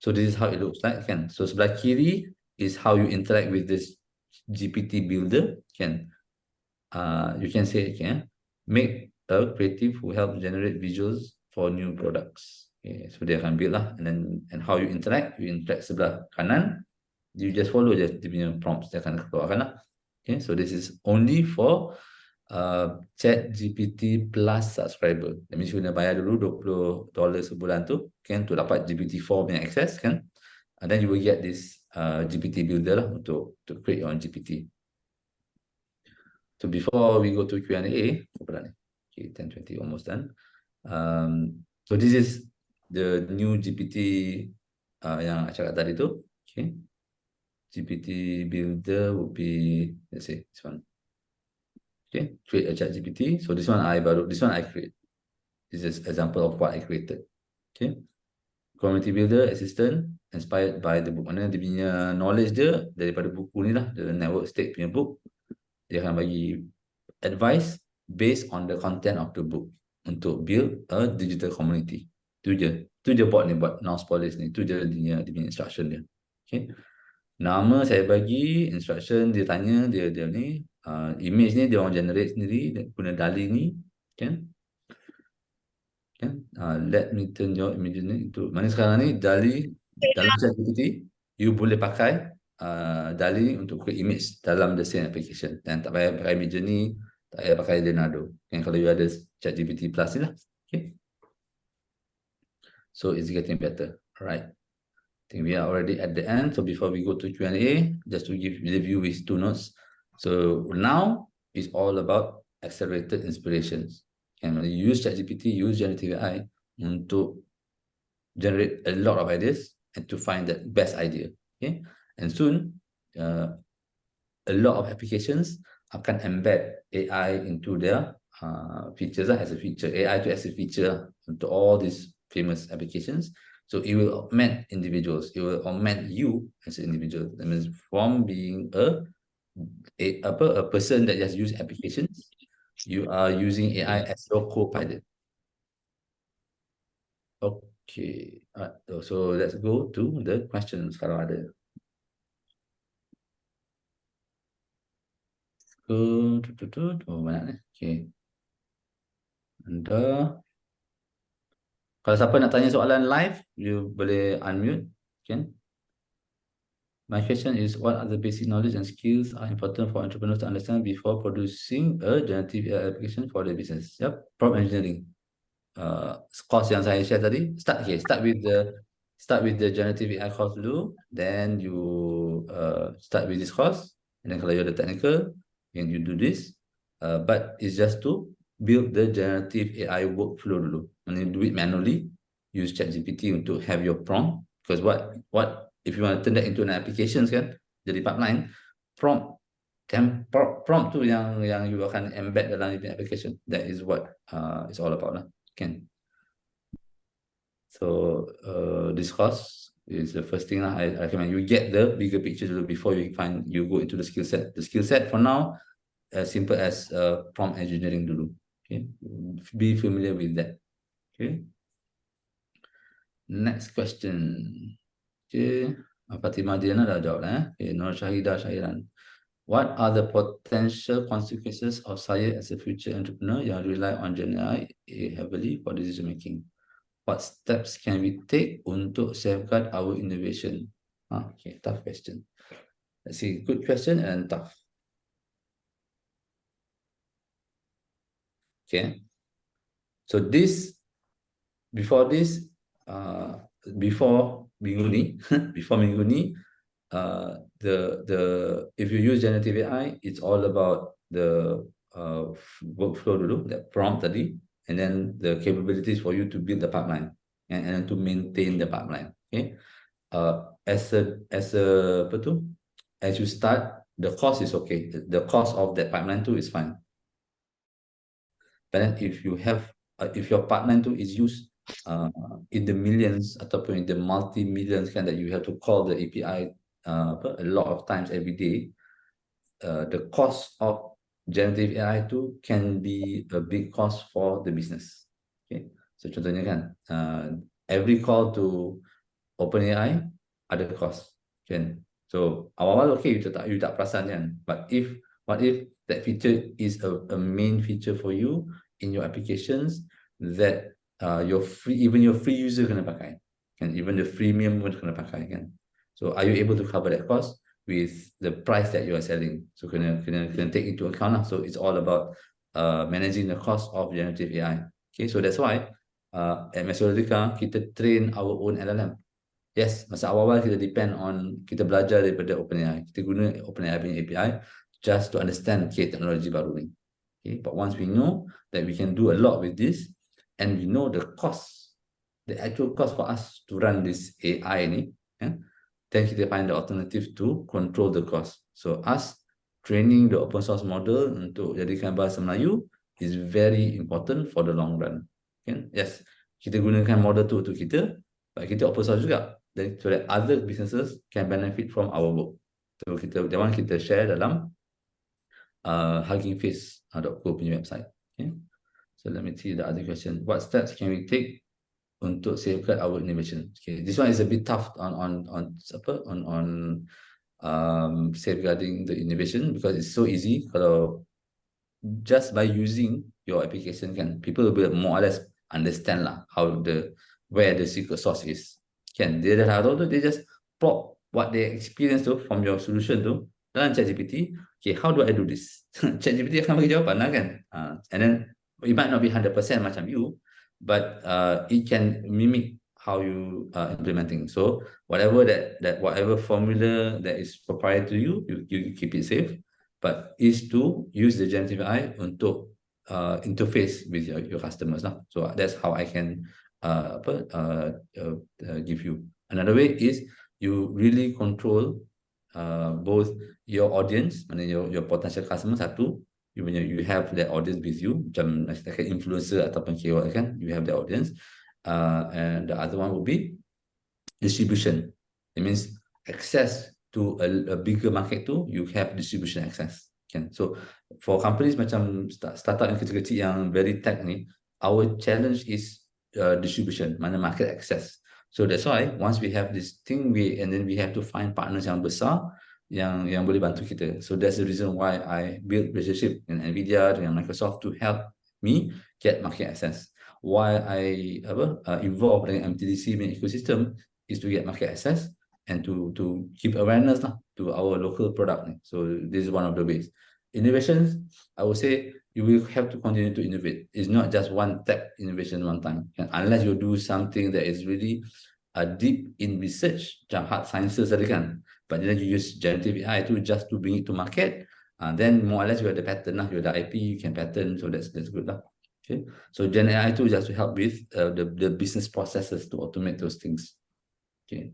So this is how it looks like, kan. So sebelah kiri is how you interact with this GPT builder, kan. You can say, okay, make a creative who help generate visuals for new products. Okay, so dia akan build lah, and how you interact sebelah kanan, you just follow je dia punya prompts, dia akan keluarkan lah. Okay, so this is only for ChatGPT Plus subscriber. That means you kena bayar dulu $20 sebulan tu, kan, untuk dapat GPT-4 punya access, kan. And then you will get this GPT builder lah untuk create your own GPT. So before we go to Q&A, okay, 10:20 almost done. So this is the new GPT yang I cakap tadi tu. Okay, GPT builder would be, let's say this one. Okay, create a chat GPT. So this one I create. This is example of what I created. Okay, community builder assistant inspired by the book. Mana dia punya knowledge dia daripada buku ni lah, the network state punya book. Dia akan bagi advice based on the content of the book untuk build a digital community. Tu je bot ni, buat mouse polish ni. Tu je dia punya instruction dia. Okay, nama saya bagi, instruction dia tanya, dia ni, image ni dia orang generate sendiri guna DALL-E ni, kan. Let me turn your image ni into, mana sekarang ni DALL-E dalam ChatGPT, you boleh pakai DALL-E untuk create image dalam the same application, dan tak payah pakai image ni, tak payah pakai Leonardo, kan, kalau you ada ChatGPT Plus ni lah. Okay, so it's getting better. Alright, I think we are already at the end. So before we go to Q&A, just to leave you with two notes. So now it's all about accelerated inspirations. And when you use ChatGPT, use generative AI untuk generate a lot of ideas and to find the best idea. Okay, and soon a lot of applications akan embed AI into their features as a feature. AI as a feature into all these famous applications. So it will augment individuals. It will augment you as an individual. That means from being a person that just use applications, you are using AI as your co-pilot. Okay, so let's go to the questions kalau ada. Oh, banyak ni. Okay. Kalau siapa nak tanya soalan live, you boleh unmute, kan? My question is, what are the basic knowledge and skills are important for entrepreneurs to understand before producing a generative AI application for their business? Yep, prompt engineering. Course yang saya share tadi, start with the generative AI course dulu, then you start with this course, and then kalau you're the technical, then you do this. But it's just to build the generative AI workflow dulu. And you do it manually, use ChatGPT untuk have your prompt. Because what if you want to turn that into an application kan, jadi pipeline, prompt tu yang you akan embed dalam application. That is what it's all about lah. Can. So this course is the first thing I recommend. You get the bigger picture dulu before you go into the skill set. The skill set for now, as simple as prompt engineering dulu. Okay, be familiar with that. Okay. Next question. Okay, Fatimah Diana dah jawab Okay, Nur Syahidah Syairan. What are the potential consequences of saya as a future entrepreneur yang rely on Gen AI heavily for decision making? What steps can we take untuk safeguard our innovation? Okay, tough question. Let's see, good question and tough. Okay, so before minggu ni, before minggu ni, if you use generative AI, it's all about the workflow dulu, that prompt tadi, and then the capabilities for you to build the pipeline and to maintain the pipeline. Okay, as you start, the cost is okay. The cost of that pipeline too is fine. But then if your pipeline too is used in the millions ataupun in the multi-millions kan, that you have to call the API a lot of times every day, the cost of generative AI tu can be a big cost for the business. Okay, so contohnya kan, every call to OpenAI ada cost kan. So awal-awal okay, you tak perasan kan, but what if that feature is a main feature for you in your applications that even your free user kena pakai, and even the freemium pun kena pakai kan. So are you able to cover that cost with the price that you are selling? So kena take into account lah. So it's all about managing the cost of generative AI. Okay, so that's why at Methodika kita train our own LLM. Yes, masa awal-awal kita belajar daripada OpenAI. Kita guna OpenAI punya API just to understand teknologi baru ni. Okay, but once we know that we can do a lot with this, and we know the cost, the actual cost for us to run this AI ni, then kita find the alternative to control the cost. So us training the open source model untuk jadikan bahasa Melayu is very important for the long run. Okay? Yes, kita gunakan model tu untuk kita, but kita open source juga, then so that other businesses can benefit from our work. So kita share dalam huggingface.co punya website. Okay? So let me see the other question. What steps can we take untuk safeguard our innovation? Okay, this one is a bit tough on safeguarding the innovation, because it's so easy. Kalau just by using your application kan, people will more or less understand lah where the secret sauce is. Kan, dia dah tahu tu, they just plot what they experience tu from your solution tu dalam ChatGPT. Okay, how do I do this? ChatGPT akan bagi jawapan lah kan. And then it might not be 100% macam you, but it can mimic how you implementing. So whatever whatever formula that is proprietary to you, you keep it safe, but is to use the generative AI untuk interface with your customers lah. So that's how I can give you. Another way is you really control both your audience, your potential customer satu, you have that audience with you, macam like an influencer ataupun KOL kan, you have the audience, and the other one would be distribution. It means access to a bigger market too, you have distribution access. Kan? So for companies macam startup yang kecil-kecil yang very tech ni, our challenge is distribution, mana market access. So that's why once we have this thing, and then we have to find partners yang besar yang boleh bantu kita. So that's the reason why I build relationship dengan Nvidia, dengan Microsoft to help me get market access. Why I involved dengan MTDC ecosystem is to get market access, and to give awareness lah to our local product. So this is one of the ways. Innovations, I would say you will have to continue to innovate. It's not just one tech innovation one time. Unless you do something that is really deep in research, macam hard sciences tadi kan. But then you use generative AI to just to bring it to market. Then more or less you have the pattern lah, you have the IP, you can pattern, so that's good lah. Okay, so Gen AI too just to help with the business processes to automate those things. Okay.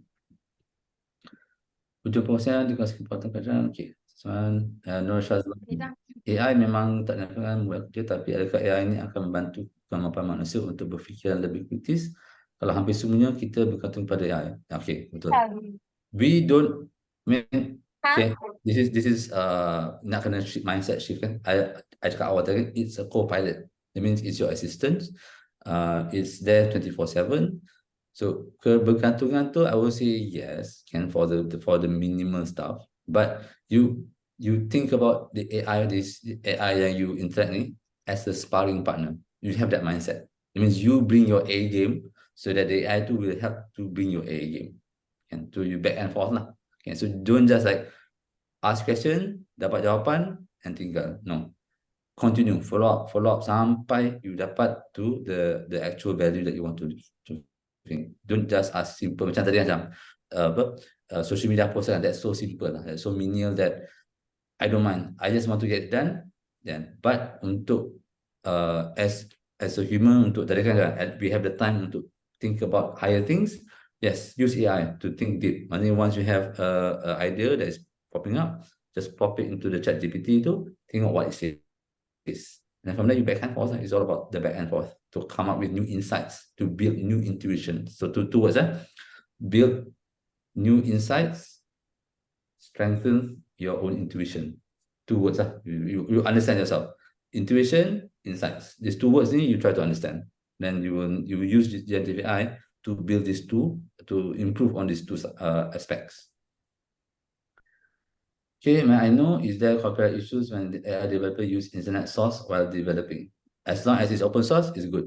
Hujung perkongsian di kelas kekuatan kerajaan. Okay. Soalan Nur Syazwan. AI memang tak akan buat kerja, tapi adakah AI ini akan membantu kemampuan manusia untuk berfikiran lebih kritis? Kalau hampir semuanya kita bergantung pada AI. Okay, betul. We don't mean okay. This is nak kena mindset shift kan. I cakap awal tadi, it's a co-pilot. It means it's your assistant. It's there 24/7. So kebergantungan tu, I would say yes, can for the minimal stuff. But you think about the AI, this AI yang you interact ni as a sparring partner. You have that mindset. It means you bring your A game so that the AI too will help to bring your A game. And to you back and forth lah. Okay, so don't just like ask question, dapat jawapan, and tinggal. No. Continue, follow up sampai you dapat to the actual value that you want to think. Don't just ask simple macam tadi macam social media post kan, that's so simple lah, that's so menial that I don't mind. I just want to get it done. Then, but untuk as a human, untuk tadi kan we have the time untuk think about higher things. Yes, use AI to think deep. Only once you have a idea that is popping up, just pop it into the chat GPT to tengok what it says. And from there you back and forth. It's all about the back and forth to come up with new insights, to build new intuition. So two words, build new insights, strengthen your own intuition. 2 words, you understand yourself. Intuition, insights. These 2 words you try to understand. Then you will use generative AI to build these two, to improve on these 2 aspects. Okay, may I know, is there copyright issues when the AI developer use internet source while developing? As long as it's open source, it's good.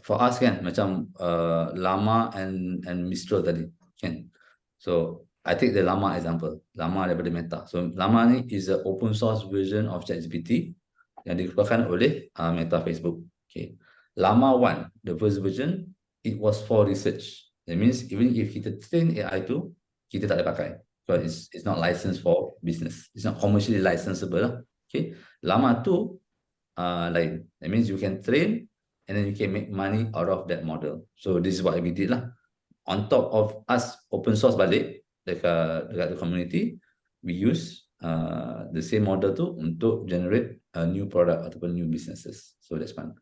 For us kan, macam Llama and Mistral tadi, kan. So I take the Llama example. Llama daripada Meta. So Llama ni is an open source version of ChatGPT yang dikeluarkan oleh Meta Facebook. Okay. Llama 1, the first version, it was for research. That means even if kita train AI tu, kita tak boleh pakai. Because it's not licensed for business. It's not commercially licensable. Okay. Llama 2, like that means you can train and then you can make money out of that model. So this is what we did lah. On top of us open source balik dekat the community, we use the same model tu untuk generate a new product ataupun new businesses. So that's fun.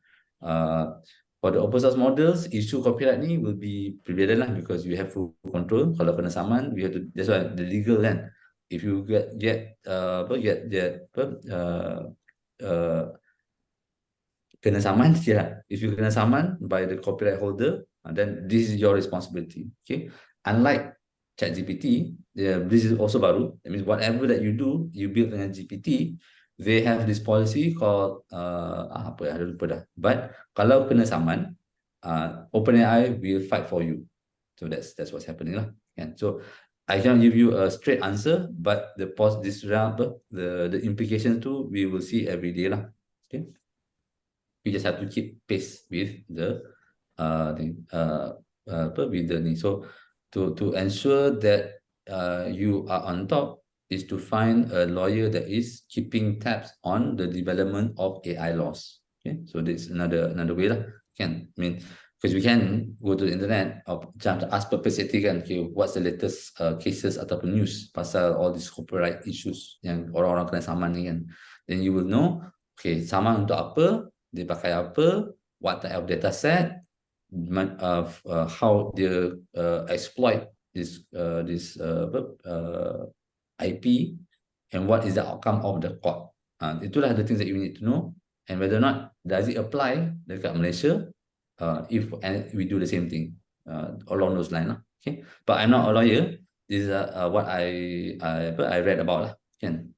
For the open source models, issue copyright ni will be prevalent lah because you have full control. Kalau kena saman, we have to. That's why the legal kan. If you kena saman, yeah. If you kena saman by the copyright holder, then this is your responsibility. Okay. Unlike ChatGPT, this is also baru. That means whatever that you do, you build dengan GPT, they have this policy called apa ya, lupa dah. But kalau kena saman, OpenAI will fight for you. So that's what's happening lah. And so I cannot give you a straight answer, but the implications too we will see every day lah. Okay. We just have to keep pace with the need. So to ensure that you are on top is to find a lawyer that is keeping tabs on the development of AI laws. Okay, so this is another way lah. Can I mean because we can go to the internet or ask perplexity kan, okay, what's the latest cases ataupun news pasal all these copyright issues yang orang-orang kena saman ni kan, then you will know, okay, saman untuk apa, dia pakai apa, what type of data set, how they exploit this IP, and what is the outcome of the court. Itulah the things that you need to know, and whether or not does it apply dekat Malaysia, if we do the same thing along those lines. Okay, but I'm not a lawyer. This is what I read about lah. Can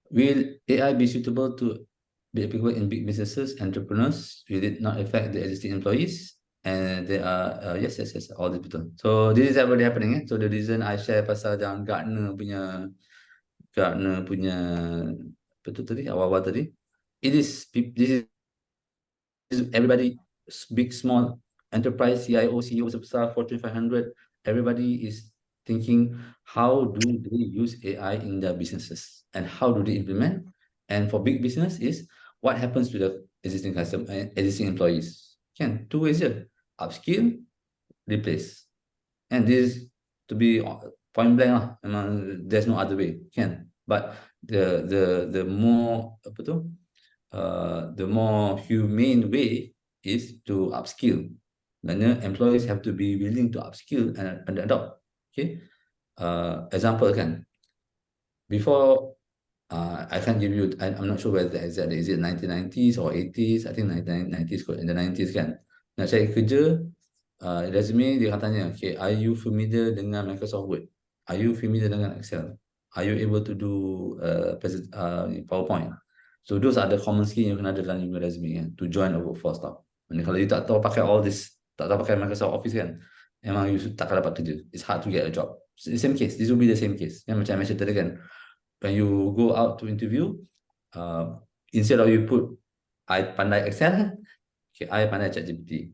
will AI be suitable to be applicable in big businesses, entrepreneurs? Will it not affect the existing employees? And they are yes, all this betul. So this is already happening. So the reason I share pasal yang Gartner punya betul tadi awal-awal tadi, this is everybody, big, small, enterprise, CIO, CEO, besar, Fortune 500, everybody is thinking how do they use AI in their businesses and how do they implement. And for big business is what happens to the existing employees. Can two ways here: upskill, replace. And this, to be point blank lah, memang there's no other way. Can, but the more apa tu, the more humane way is to upskill. Mana employees have to be willing to upskill and adopt. Okay, example kan, before I can't give you, I'm not sure whether exactly is it 1990s or 80s. I think 1990s kot, in the 90s kan. Nak cari kerja, resume dia akan tanya, okay, are you familiar dengan Microsoft Word? Are you familiar dengan Excel? Are you able to do PowerPoint? So those are the common skill yang kena ada dalam resume kan, to join a workforce tau. And kalau you tak tahu pakai all this, tak tahu pakai Microsoft Office kan, memang you tak akan dapat kerja. It's hard to get a job. So, the same case, this will be the same case. Yang macam I mentioned tadi kan, when you go out to interview, instead of you put, I pandai Excel, okay, I pandai ChatGPT,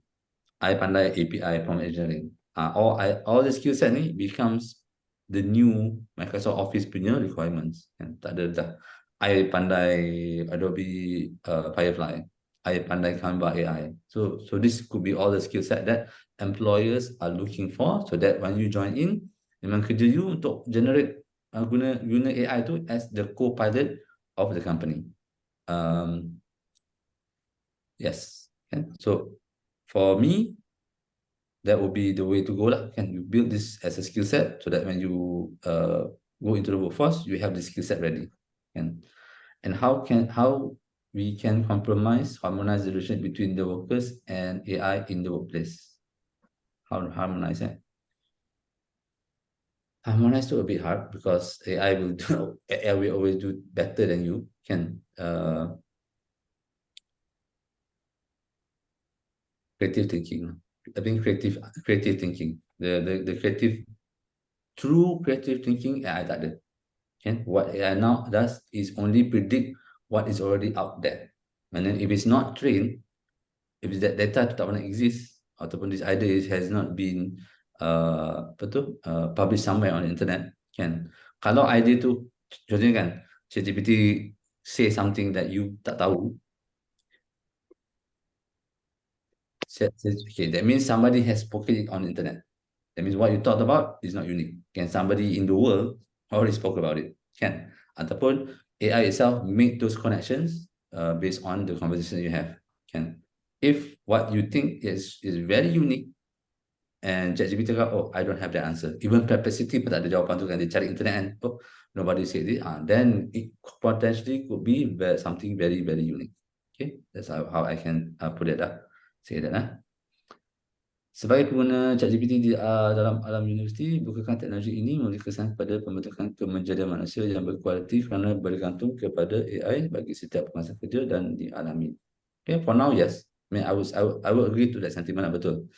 I pandai API prompt engineering. All the skill set ni becomes the new Microsoft Office punya requirements. Tak ada dah. I pandai Adobe Firefly. I pandai Canva AI. So this could be all the skill set that employers are looking for, so that when you join in, memang kerja you untuk generate guna AI tu as the co-pilot of the company. Yes. So for me, that would be the way to go lah. Can you build this as a skill set so that when you go into the workforce, you have the skill set ready. And how we can harmonize the relationship between the workers and AI in the workplace? How to harmonize it? Harmonize to a bit hard because AI will always do better than you can. Creative thinking. I think creative thinking. The true creative thinking AI tak ada. Okay? What AI now does is only predict what is already out there. And then if it's not trained, if that data tak pernah exist, ataupun this idea has not been published somewhere on the internet, kan? Kalau idea tu, contohnya kan, ChatGPT say something that you tak tahu, okay, that means somebody has spoken it on the internet. That means what you talked about is not unique. Can somebody in the world already spoke about it? Can. Ataupun AI itself make those connections based on the conversation you have. Can. If what you think is very unique and ChatGPT cakap, oh, I don't have the answer. Even Perplexity pun tak ada jawapan tu kan. Dia cari internet and oh, nobody said it. Then it potentially could be something very, very unique. Okay, that's how I can put it up. Say that. Sebagai pengguna ChatGPT di dalam alam universiti, bukankah teknologi ini memberi kesan kepada pembentukan kemenjadian manusia yang berkualiti kerana bergantung kepada AI bagi setiap masa kerja dan dialami? Okay, for now, yes. I mean, I would agree to that sentiment, betul.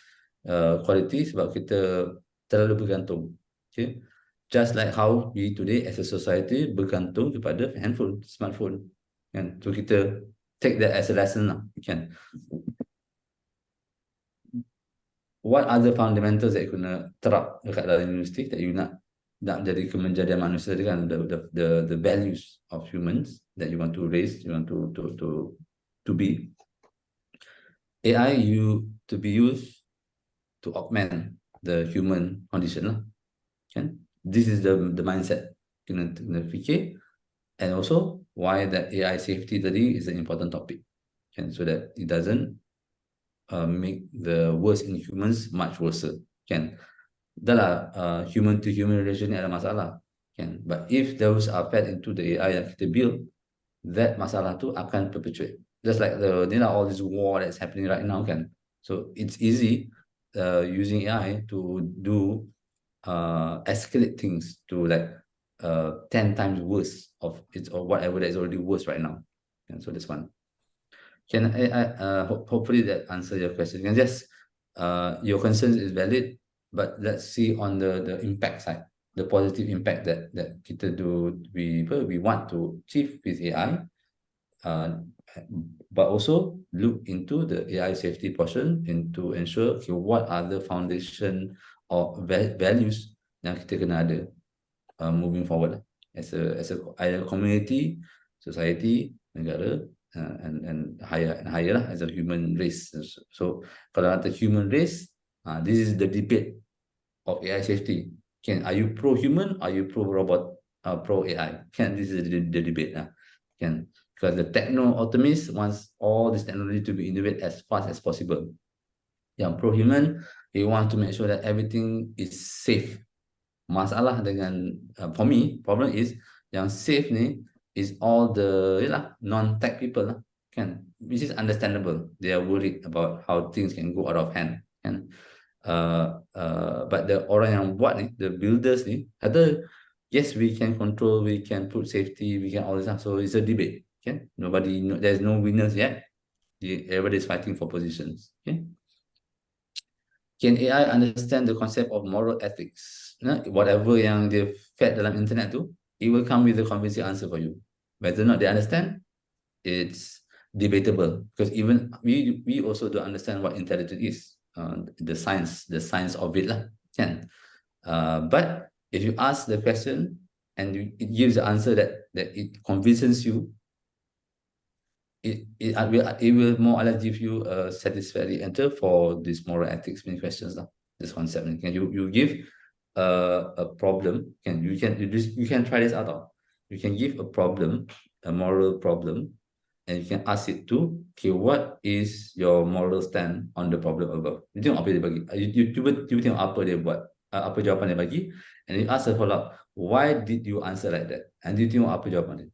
Quality sebab kita terlalu bergantung. Okay, just like how we today as a society bergantung kepada handphone, smartphone. Kan? So kita take that as a lesson lah. Kan? What other fundamentals that you kena terap dekat dalam universiti that you nak jadi kemenjadian manusia kan, the values of humans that you want to raise, you want to be. AI to be used to augment the human condition lah. Kan? This is the mindset kena fikir, and also why that AI safety tadi is an important topic. Kan? So that it doesn't make the worst in humans much worse. Kan? Dah lah, human to human relation ni ada masalah. Kan? But if those are fed into the AI yang kita build, that masalah tu akan perpetuate. Just like all this war that's happening right now kan. So it's easy using AI to do escalate things to like 10 times worse of it or whatever that is already worse right now. And so that's one. Can hopefully that answer your question. And just your concerns is valid, but let's see on the impact side, the positive impact that kita we want to achieve with AI, but also look into the AI safety portion and to ensure what are the foundation or values yang kita kena ada moving forward as a community, society, negara, and higher lah, as a human race. So kalau kata human race, this is the debate of AI safety. Are you pro human? Are you pro robot? Pro AI? This is the debate. Because the techno optimist wants all this technology to be innovated as fast as possible. Yang pro human, they want to make sure that everything is safe. Masalah dengan for me, problem is yang safe ni is all the non-tech people lah, which is understandable. They are worried about how things can go out of hand, but the orang yang buat ni, the builders ni, kata yes, we can control, we can put safety, we can all this. So it's a debate. There's no winners yet. Everybody is fighting for positions. Can AI understand the concept of moral ethics? Whatever yang dia fed dalam internet tu, it will come with a convincing answer for you. Whether or not they understand, it's debatable, because even we also don't understand what intelligence is, the science of it lah, but if you ask the question and it gives the answer that it convinces you, it will more or less give you a satisfactory answer for this moral ethics many questions lah, this concept. You give a problem, you can try this out. You can give a problem, a moral problem, and you can ask it to, what is your moral stand on the problem above? You tengok apa dia bagi. You tengok apa dia buat, apa jawapan dia bagi, and you ask a follow-up, why did you answer like that? And you tengok apa jawapan dia.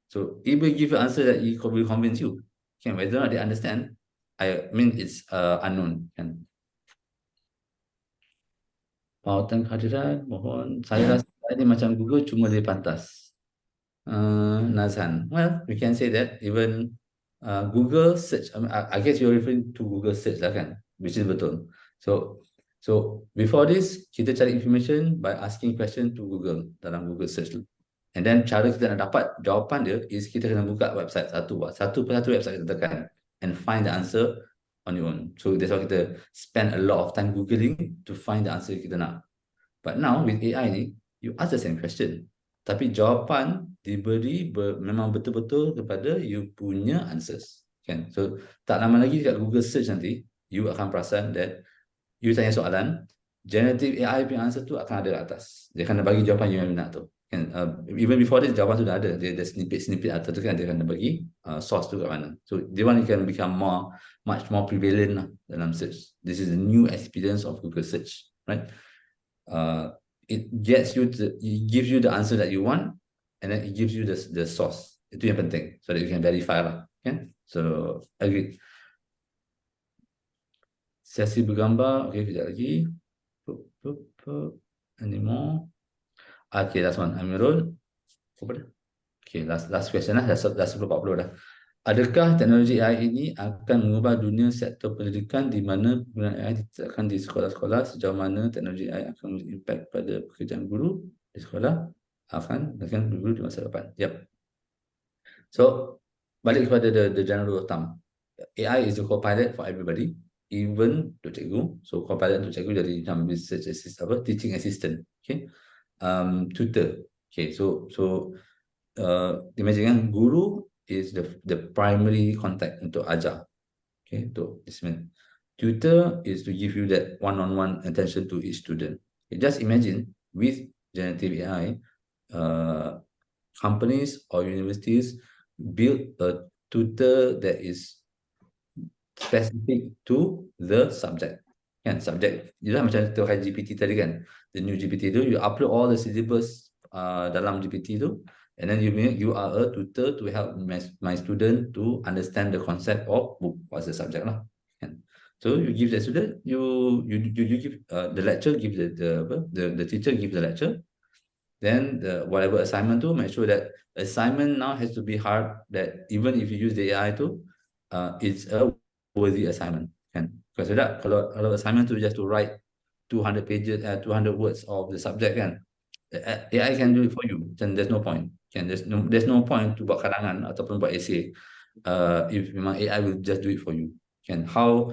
So it will give you an answer that it will convince you. Whether or not they understand, I mean, it's unknown. Pautan kehadiran, mohon. Saya rasa ini macam Google, cuma dia pantas. Nazhan, well, we can say that even Google search, I guess you're referring to Google search lah kan, which is betul. So before this, kita cari information by asking question to Google dalam Google search tu. And then cara kita nak dapat jawapan dia is kita kena buka website satu website kita tekan and find the answer on your own. So that's why kita spend a lot of time Googling to find the answer kita nak. But now with AI ni, you ask the same question, tapi jawapan diberi memang betul-betul kepada you punya answers. So tak lama lagi dekat Google search nanti, you akan perasan that you tanya soalan, generative AI punya answer tu akan ada kat atas. Dia akan bagi jawapan you yang nak tu. Even before this, jawapan tu dah ada. Dia snippet atas tu kan, dia akan bagi source tu kat mana. So the one can become much more prevalent lah dalam search. This is a new experience of Google search, right? It gives you the answer that you want, and then it gives you the source. Itu yang penting, so that you can verify lah. So agree. Sesi bergambar, okay, kejap lagi. Anymore? Okay, last one. Amirul. Okay, last question lah. Dah 10:40 dah. Adakah teknologi AI ini akan mengubah dunia sektor pendidikan, di mana penggunaan AI ditetapkan di sekolah-sekolah? Sejauh mana teknologi AI akan berimpact pada pekerjaan guru di sekolah? Akan guru di masa depan. Yep. So, balik kepada the general rule of thumb. AI is a co-pilot for everybody, even untuk cikgu. So, co-pilot untuk cikgu jadi research assistant, teaching assistant. Okay. Tutor. Okay, so imagine kan, guru is the primary contact untuk ajar. Okay, untuk discipline. Tutor is to give you that one-on-one attention to each student. Okay, just imagine with generative AI, companies or universities build a tutor that is specific to the subject. Subject. Itulah macam kita pakai GPT tadi kan. The new GPT tu, you upload all the syllabus dalam GPT tu, and then you are a tutor to help my student to understand the concept of what's the subject lah. So you give the student, you give the lecture, give the teacher give the lecture. Then whatever assignment to, make sure that assignment now has to be hard, that even if you use the AI to, it's a worthy assignment. Because kalau assignment tu just to write 200 pages, 200 words of the subject kan, AI can do it for you. Then there's no point. There's no point to buat karangan ataupun buat essay. If memang AI will just do it for you. How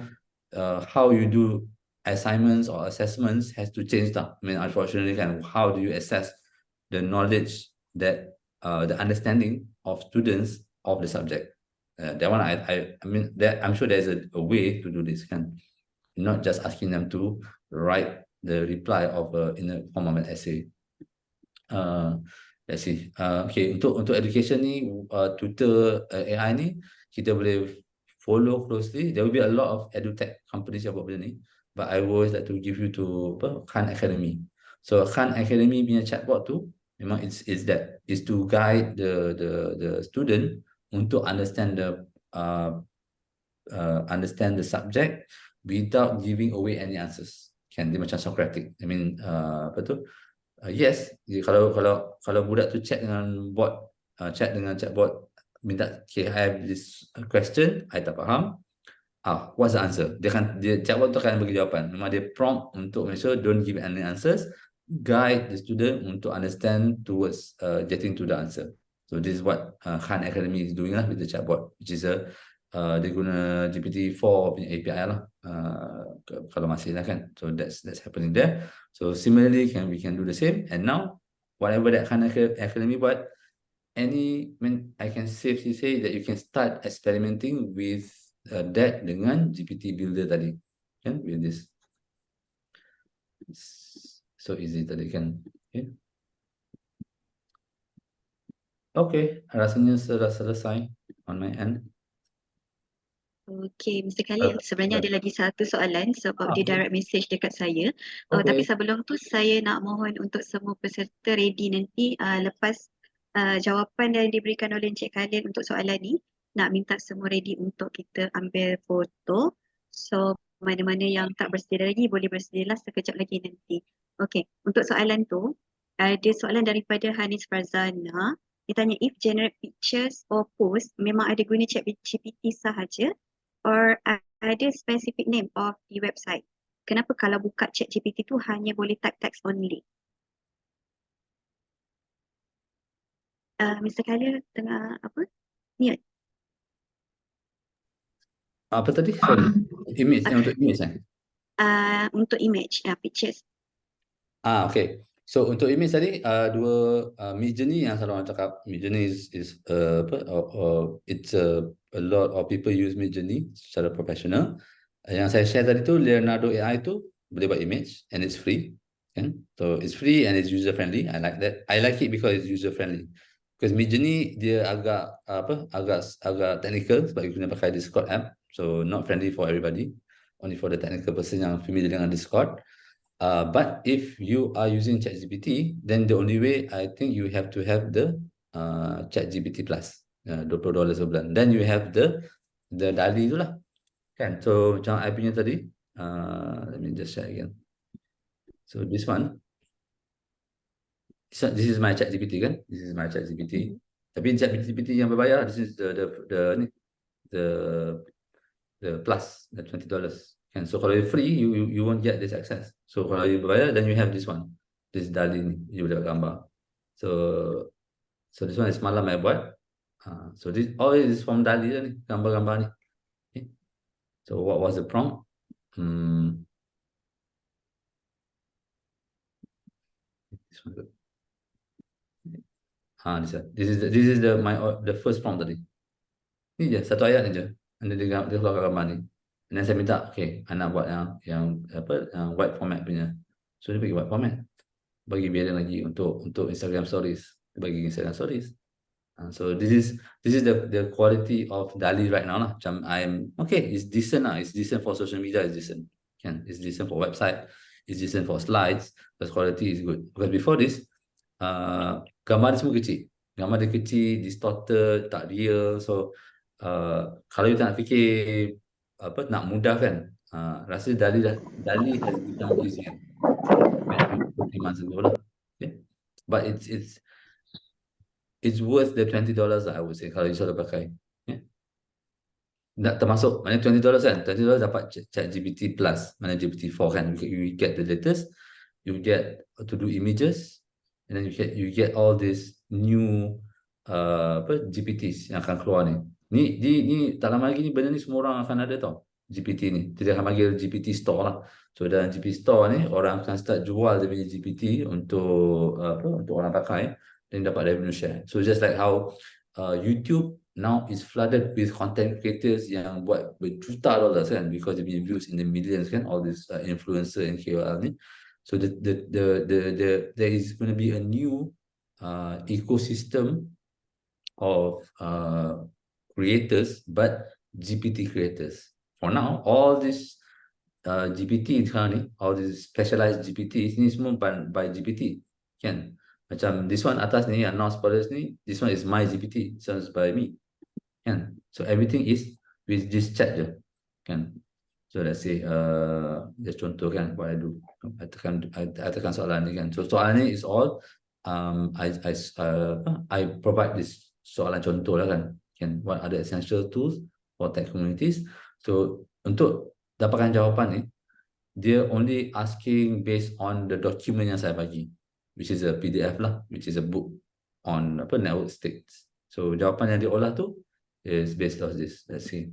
you do assignments or assessments has to change lah. I mean, unfortunately, how do you assess the knowledge that the understanding of students of the subject? That one, I mean, I'm sure there's a way to do this, not just asking them to write the reply in a form of an essay. Let's see. Okay, untuk education ni, tutor AI ni, kita boleh follow closely. There will be a lot of edutech companies yang buat benda ni, but I always like to give you to Khan Academy. So Khan Academy punya chatbot tu memang is to guide the student untuk understand the subject without giving away any answers. Dia macam Socratic. I mean, yes, kalau budak tu chat dengan chatbot, minta, okay, I have this question, I tak faham, what's the answer? Chatbot tu akan bagi jawapan. Memang dia prompt untuk make sure don't give any answers, guide the student untuk understand towards getting to the answer. So this is what Khan Academy is doing lah with the chatbot, which is dia guna GPT-4 punya API lah, kalau masih lah kan. So that's happening there. So similarly, we can do the same. And now, whatever that Khan Academy buat, I can safely say that you can start experimenting with that dengan GPT Builder tadi, kan? With this, it's so easy tadi kan. Okay, rasanya sudah selesai on my end. Okay, Mr. Khalil, sebenarnya ada lagi satu soalan sebab dia direct message dekat saya. Tapi sebelum tu saya nak mohon untuk semua peserta ready nanti lepas jawapan yang diberikan oleh Encik Khalil untuk soalan ni, nak minta semua ready untuk kita ambil foto. So mana-mana yang tak bersedia lagi boleh bersedialah sekejap lagi nanti. Okay, untuk soalan tu ada soalan daripada Hanis Farzana. Dia tanya, if generate pictures or post memang ada guna ChatGPT sahaja or ada specific name of the website? Kenapa kalau buka ChatGPT tu hanya boleh type text only? Mr. Khalil tengah apa? Mute. Apa tadi? Sorry. Image, untuk image Untuk image, pictures. Okay. So untuk image tadi, dua Midjourney yang selalu orang cakap. Midjourney is it's a lot of people use Midjourney secara profesional. Yang saya share tadi tu, Leonardo AI tu boleh buat image and it's free. So it's free and it's user friendly. I like that. I like it because it's user friendly. Because Midjourney dia agak technical sebab you kena pakai Discord app. So not friendly for everybody. Only for the technical person yang familiar dengan Discord. But if you are using ChatGPT, then the only way I think you have to have the ChatGPT Plus, $20 sebulan. Then you have the DALL-E tu lah, kan? So macam I punya tadi, let me just share again. So this one, this is my ChatGPT kan? This is my ChatGPT. Tapi ChatGPT yang berbayar, this is the plus, the $20. And so kalau you free, you won't get this access. So kalau you bayar, then you have this one, this DALL-E ni, you boleh gambar. So this one is semalam I buat. So this all is from DALL-E ni, gambar-gambar ni. Okay. So what was the prompt? This one good. This is the first prompt tadi. Ni je, satu ayat ni je. Dia keluar gambar ni. Dan saya minta, okay, I nak buat yang white format punya. So dia bagi white format. Bagi biaran lagi untuk Instagram stories. Dia bagi Instagram stories. So this is the quality of DALL-E right now lah. Macam it's decent lah. It's decent for social media, it's decent. It's decent for website, it's decent for slides. The quality is good. Because before this, gambar dia semua kecil. Gambar dia kecil, distorted, tak real. So kalau you tak nak fikir nak mudah kan, rasa DALL-E has become easier compared to 3 months ago lah. Okay? But it's worth the $20 lah, I would say, kalau you selalu pakai. Okay? termasuk mana $20 kan, $20 dapat chat GPT plus, mana GPT-4 kan, you get the latest, you get to do images, and then you get all these new GPTs yang akan keluar ni. Ni tak lama lagi ni benda ni semua orang akan ada tau, GPT ni. Dia akan bagi GPT store lah. So dalam GPT store ni orang akan start jual dia punya GPT untuk untuk orang pakai, dan dapat revenue share. So just like how YouTube now is flooded with content creators yang buat berjuta dollars kan, because they been views in the millions kan, all these influencer and KOL ni. So there is going to be a new ecosystem of creators, but GPT creators. For now, all these GPT sekarang ni, all these specialized GPT ni semua by GPT kan. Macam this one atas ni, announce spoilers ni, this one is my GPT, this one is by me kan. So everything is with this chat je kan. So let's say just contoh kan, what I do, I tekan soalan ni kan. So soalan ni is all I provide this soalan contoh lah kan, what are the essential tools for tech communities. So untuk dapatkan jawapan ni, dia only asking based on the document yang saya bagi, which is a PDF lah, which is a book on network states. So jawapan yang diolah tu is based on this. Let's see,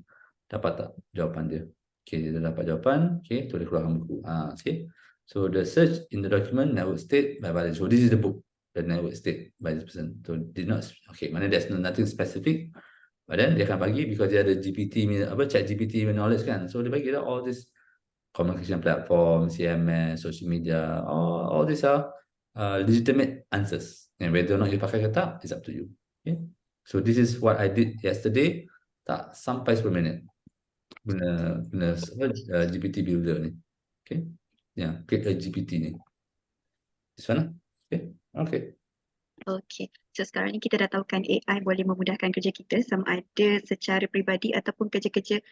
dapat tak jawapan dia. Okay, dia dah dapat jawapan. Okay, tu dia keluarkan buku. Okay, so the search in the document network state by Bali. So this is the book, the network state by this person. So did not, okay, mana there's nothing specific, but then dia akan bagi because dia ada GPT, chat GPT knowledge kan. So dia bagi lah all this communication platform, CMS, social media, all these are legitimate answers. And whether or not you pakai ke tak, it's up to you. Okay? So this is what I did yesterday. Tak sampai 10 minit. Guna GPT builder ni. Okay? Yeah, create a GPT ni. This one lah. Okay? Okay. Okay, so sekarang ni kita dah tahu kan AI boleh memudahkan kerja kita sama ada secara peribadi ataupun kerja-kerja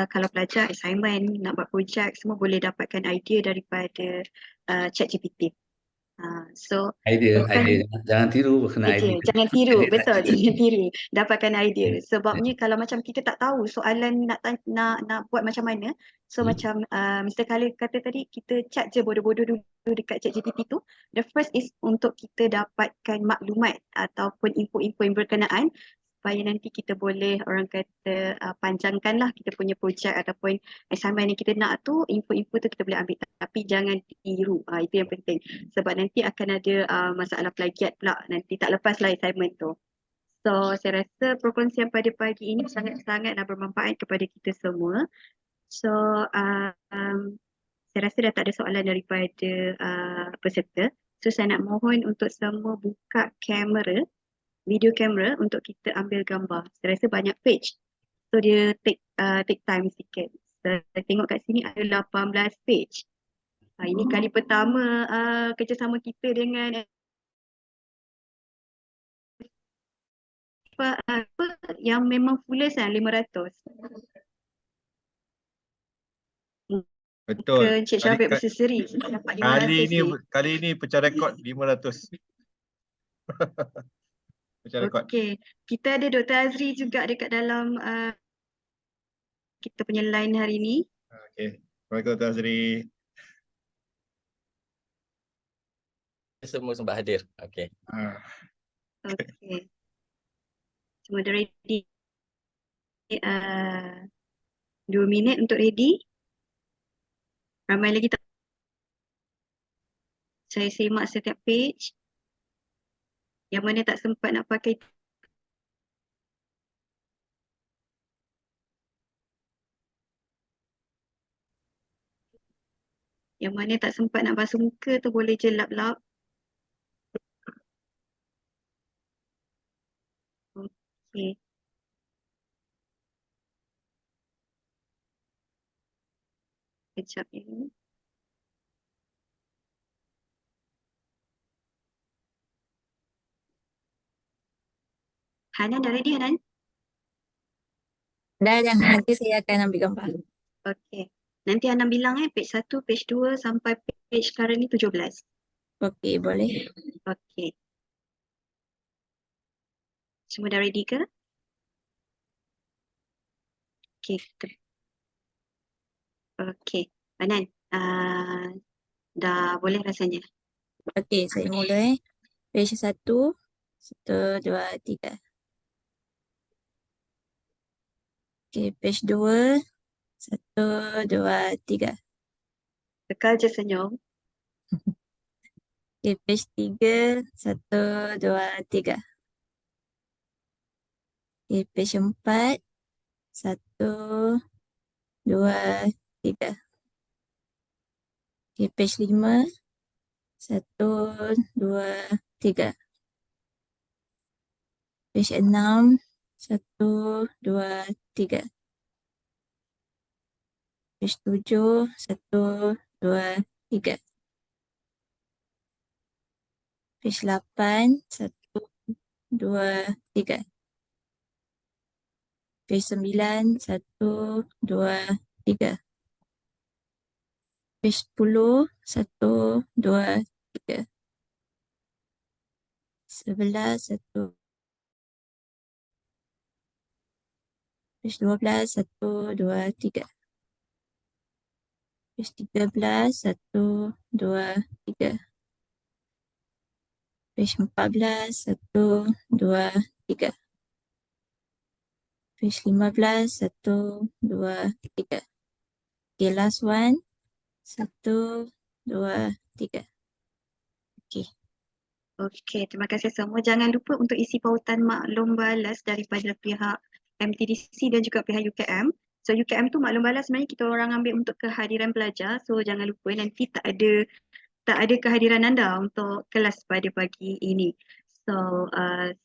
kalau pelajar, assignment, nak buat projek, semua boleh dapatkan idea daripada ChatGPT. So Idea. Jangan tiru, kena idea. idea. Jangan tiru, betul, jangan tiru. Dapatkan idea. Sebabnya kalau macam kita tak tahu soalan nak buat macam mana, so macam Mr. Khalil kata tadi, kita chat je bodoh-bodoh dulu dekat ChatGPT tu. The first is untuk kita dapatkan maklumat ataupun info-info yang berkenaan supaya nanti kita boleh, orang kata, panjangkanlah kita punya projek ataupun assignment yang kita nak tu, info-info tu kita boleh ambil, tapi jangan tiru. Itu yang penting, sebab nanti akan ada masalah plagiat pula, nanti tak lepas lah assignment tu. So saya rasa perkongsian pada pagi ini sangat-sangatlah bermanfaat kepada kita semua. So saya rasa dah tak ada soalan daripada peserta. So saya nak mohon untuk semua buka kamera, video kamera untuk kita ambil gambar. Saya rasa banyak page, so dia take time sikit. Saya tengok kat sini ada 18 page. Ini kali pertama kerjasama kita dengan yang memang fullest 500. Betul. Encik Syafiq berseri dapat 500 ni. Kali ini pecah rekod 500. Pecah rekod. Okey, kita ada Dr. Azri juga dekat dalam kita punya line hari ini. Okey. Assalamualaikum Dr. Azri. Semua sempat hadir. Okey. Okey. Semua dah ready. 2 minit untuk ready. Ramai lagi tak? Saya semak setiap page. Yang mana tak sempat nak pakai yang mana tak sempat nak basuh muka tu boleh je lap-lap. Okey. Kejap ni. Hanan dah ready, Hanan? Dah, nanti saya akan ambil gambar. Okey. Nanti Hanan bilang page 1, page 2 sampai page sekarang ni 17. Okey, boleh. Okey. Semua dah ready ke? Okey. Okey. Okey. Anan, dah boleh rasanya. Okey, saya mula. Page 1, 1, 2, 3. Okey, page 2, 1, 2, 3. Kekal je senyum. Okey, page 3, 1, 2, 3. Okey, page 4, 1, 2, 3. Okey, page 5, 1, 2, 3. Page 6, 1, 2, 3. Page 7, 1, 2, 3. Page 8, 1, 2, 3. Page 9, 1, 2, 3. Page 10, 1, 2, 3. 11, 1. Page 12, 1, 2, 3. Page 13, 1, 2, 3. Page 14, 1, 2, 3. Page 15, 1, 2, 3. Okay, last one. 1, 2, 3. Okay. Okey, terima kasih semua. Jangan lupa untuk isi pautan maklum balas daripada pihak MTDC dan juga pihak UKM. So UKM tu maklum balas sebenarnya kita orang ambil untuk kehadiran pelajar. So jangan lupa nanti tak ada kehadiran anda untuk kelas pada pagi ini. So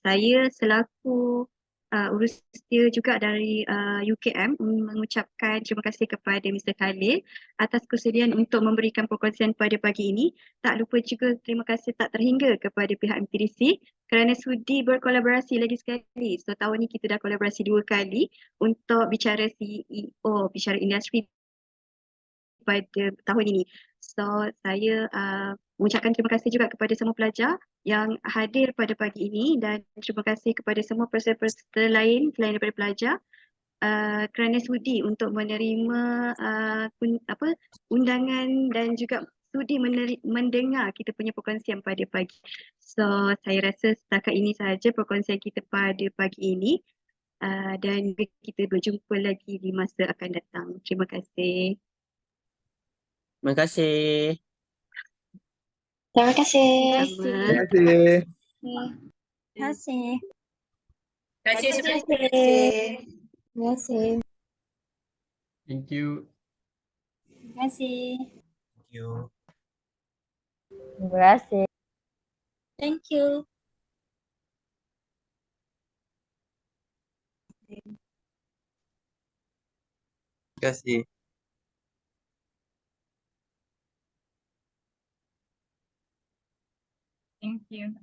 saya selaku urus setia juga dari UKM mengucapkan terima kasih kepada Mr. Khalil atas kesediaan untuk memberikan perkongsian pada pagi ini. Tak lupa juga terima kasih tak terhingga kepada pihak MTDC kerana sudi berkolaborasi lagi sekali. So tahun ni kita dah kolaborasi 2 kali untuk bicara CEO, bicara industri pada tahun ini. So saya mengucapkan terima kasih juga kepada semua pelajar yang hadir pada pagi ini dan terima kasih kepada semua peserta lain selain daripada pelajar kerana sudi untuk menerima undangan dan juga sudi mendengar kita punya perkongsian pada pagi. So saya rasa setakat ini sahaja perkongsian kita pada pagi ini dan kita berjumpa lagi di masa akan datang. Terima kasih. Terima kasih. Terima kasih. Sama. Terima kasih. Terima kasih. Terima kasih. Terima kasih. Thank you. Terima kasih. Thank you. Terima kasih. Thank you. Terima kasih. Thank you.